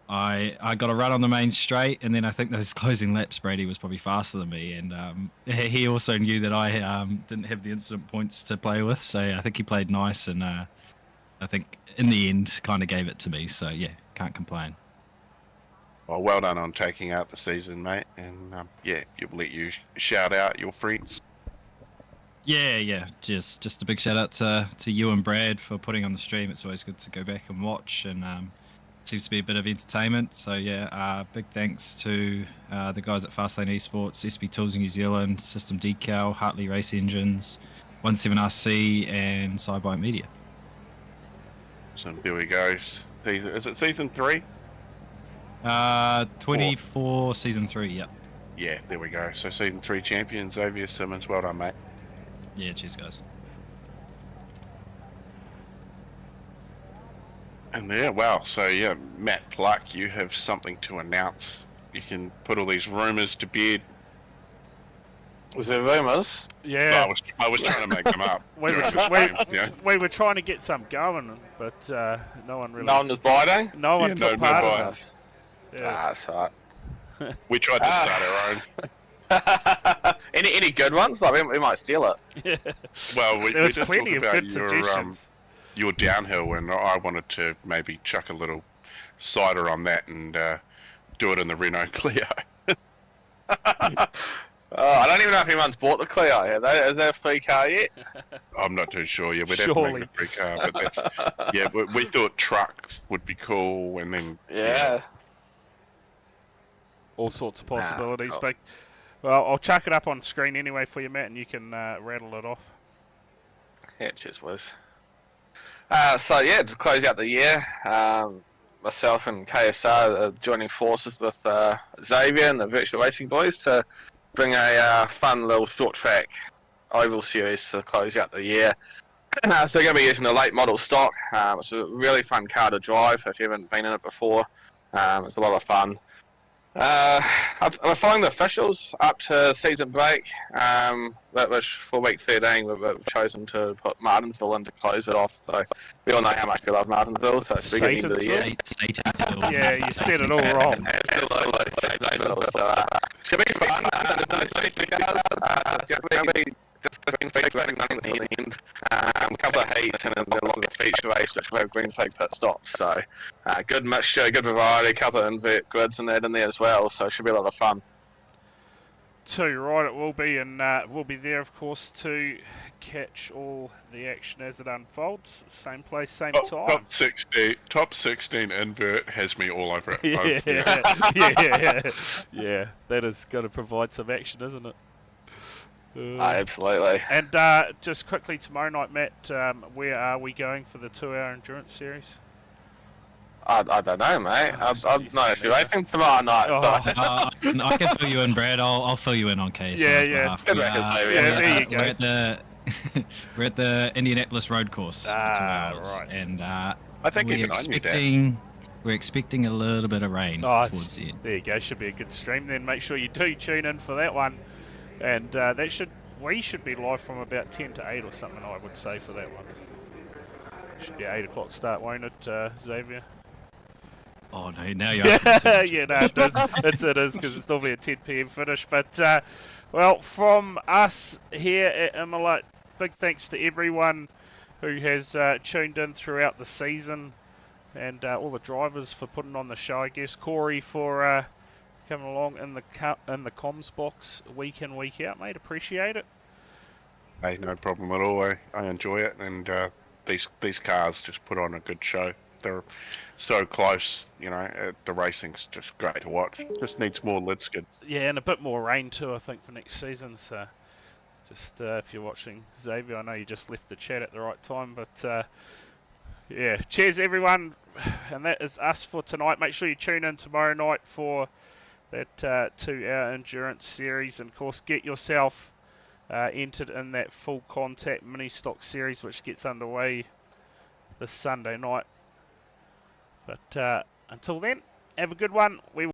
I got a run on the main straight, and then I think those closing laps, Brady was probably faster than me, and he also knew that I didn't have the incident points to play with, so I think he played nice, and I think in the end kind of gave it to me. So yeah, can't complain. Well done on taking out the season, mate. And yeah, you'll let you shout out your friends. Yeah. Just a big shout out to you and Brad for putting on the stream. It's always good to go back and watch, and seems to be a bit of entertainment. So yeah, big thanks to the guys at Fastlane Esports, SB Tools in New Zealand, System Decal, Hartley Race Engines, 17RC, and Sidebite Media. So there we go. Is it season 3? 24 season 3. Yep. Yeah, there we go. So season 3 champion Xavier Simmons. Well done, mate. Yeah, cheers guys. And yeah, wow. So yeah, Matt Pluck, you have something to announce. You can put all these rumours to bed. Was there rumours? Yeah. I was trying to make them up. We were, during the game, yeah. we were trying to get some going, but no one really. No one was biting? No one Yeah, took no part biting. of it. Yeah. That's right. We tried to start our own. any good ones? Like we might steal it. Yeah. Well, we There was just plenty of talked good about suggestions. your downhill, and I wanted to maybe chuck a little cider on that and do it in the Renault Clio. I don't even know if anyone's bought the Clio. Is that a free car yet? I'm not too sure. Yeah, we'd have to Surely. make a free car, but that's yeah. We thought trucks would be cool, and then Yeah. All sorts of possibilities, cool. but well, I'll chuck it up on screen anyway for you, Matt, and you can rattle it off. Yeah, cheers, Wiz. So yeah, to close out the year, myself and KSR are joining forces with Xavier and the Virtual Racing Boys to bring a fun little short track oval series to close out the year. So they're going to be using the late model stock, which is a really fun car to drive if you haven't been in it before. It's a lot of fun. I'm following the officials up to season break, which for week 13 we've chosen to put Martinsville in to close it off. So we all know how much we love Martinsville, so it's the beginning of the year. Satansville. Yeah, you said it all wrong. It's going to be fun. There's no safety cars. It's going to be just green flag running at the end. A couple of heats and then the longer feature race, which will have green flag pit stops. So good mixture, good variety, a couple of invert grids and that in there as well. So it should be a lot of fun. Too right, it will be, and we'll be there, of course, to catch all the action as it unfolds. Same place, same time. Top 16 invert has me all over it. Yeah. That is going to provide some action, isn't it? Absolutely. And just quickly, tomorrow night, Matt, where are we going for the 2-hour endurance series? I don't know, mate. Oh, I'm not actually racing tomorrow night. Oh. But I can fill you in, Brad. I'll fill you in on KSR's behalf. Good record, Xavier. Yeah, there you go. We're at the Indianapolis Road Course for 2 hours, right. and I think we can own you, Dad. we're expecting a little bit of rain towards the end. There you go. Should be a good stream. Then make sure you do tune in for that one, and we should be live from about 10 to 8 or something. I would say for that one. Should be 8 o'clock start, won't it, Xavier? Oh no! Now you're asking too much. Yeah, no, it is because it's normally a 10 p.m. finish. But well, from us here at Imola, big thanks to everyone who has tuned in throughout the season, and all the drivers for putting on the show. I guess Corey for coming along in the comms box week in, week out, mate. Appreciate it. Hey, no problem at all. I enjoy it, and these cars just put on a good show. They're so close, you know. The racing's just great to watch. Just needs more lid skids. Yeah, and a bit more rain too, I think, for next season. So, just if you're watching Xavier, I know you just left the chat at the right time, but yeah, cheers everyone, and that is us for tonight. Make sure you tune in tomorrow night for that 2-hour endurance series, and of course, get yourself entered in that full contact mini stock series, which gets underway this Sunday night. But until then, have a good one. We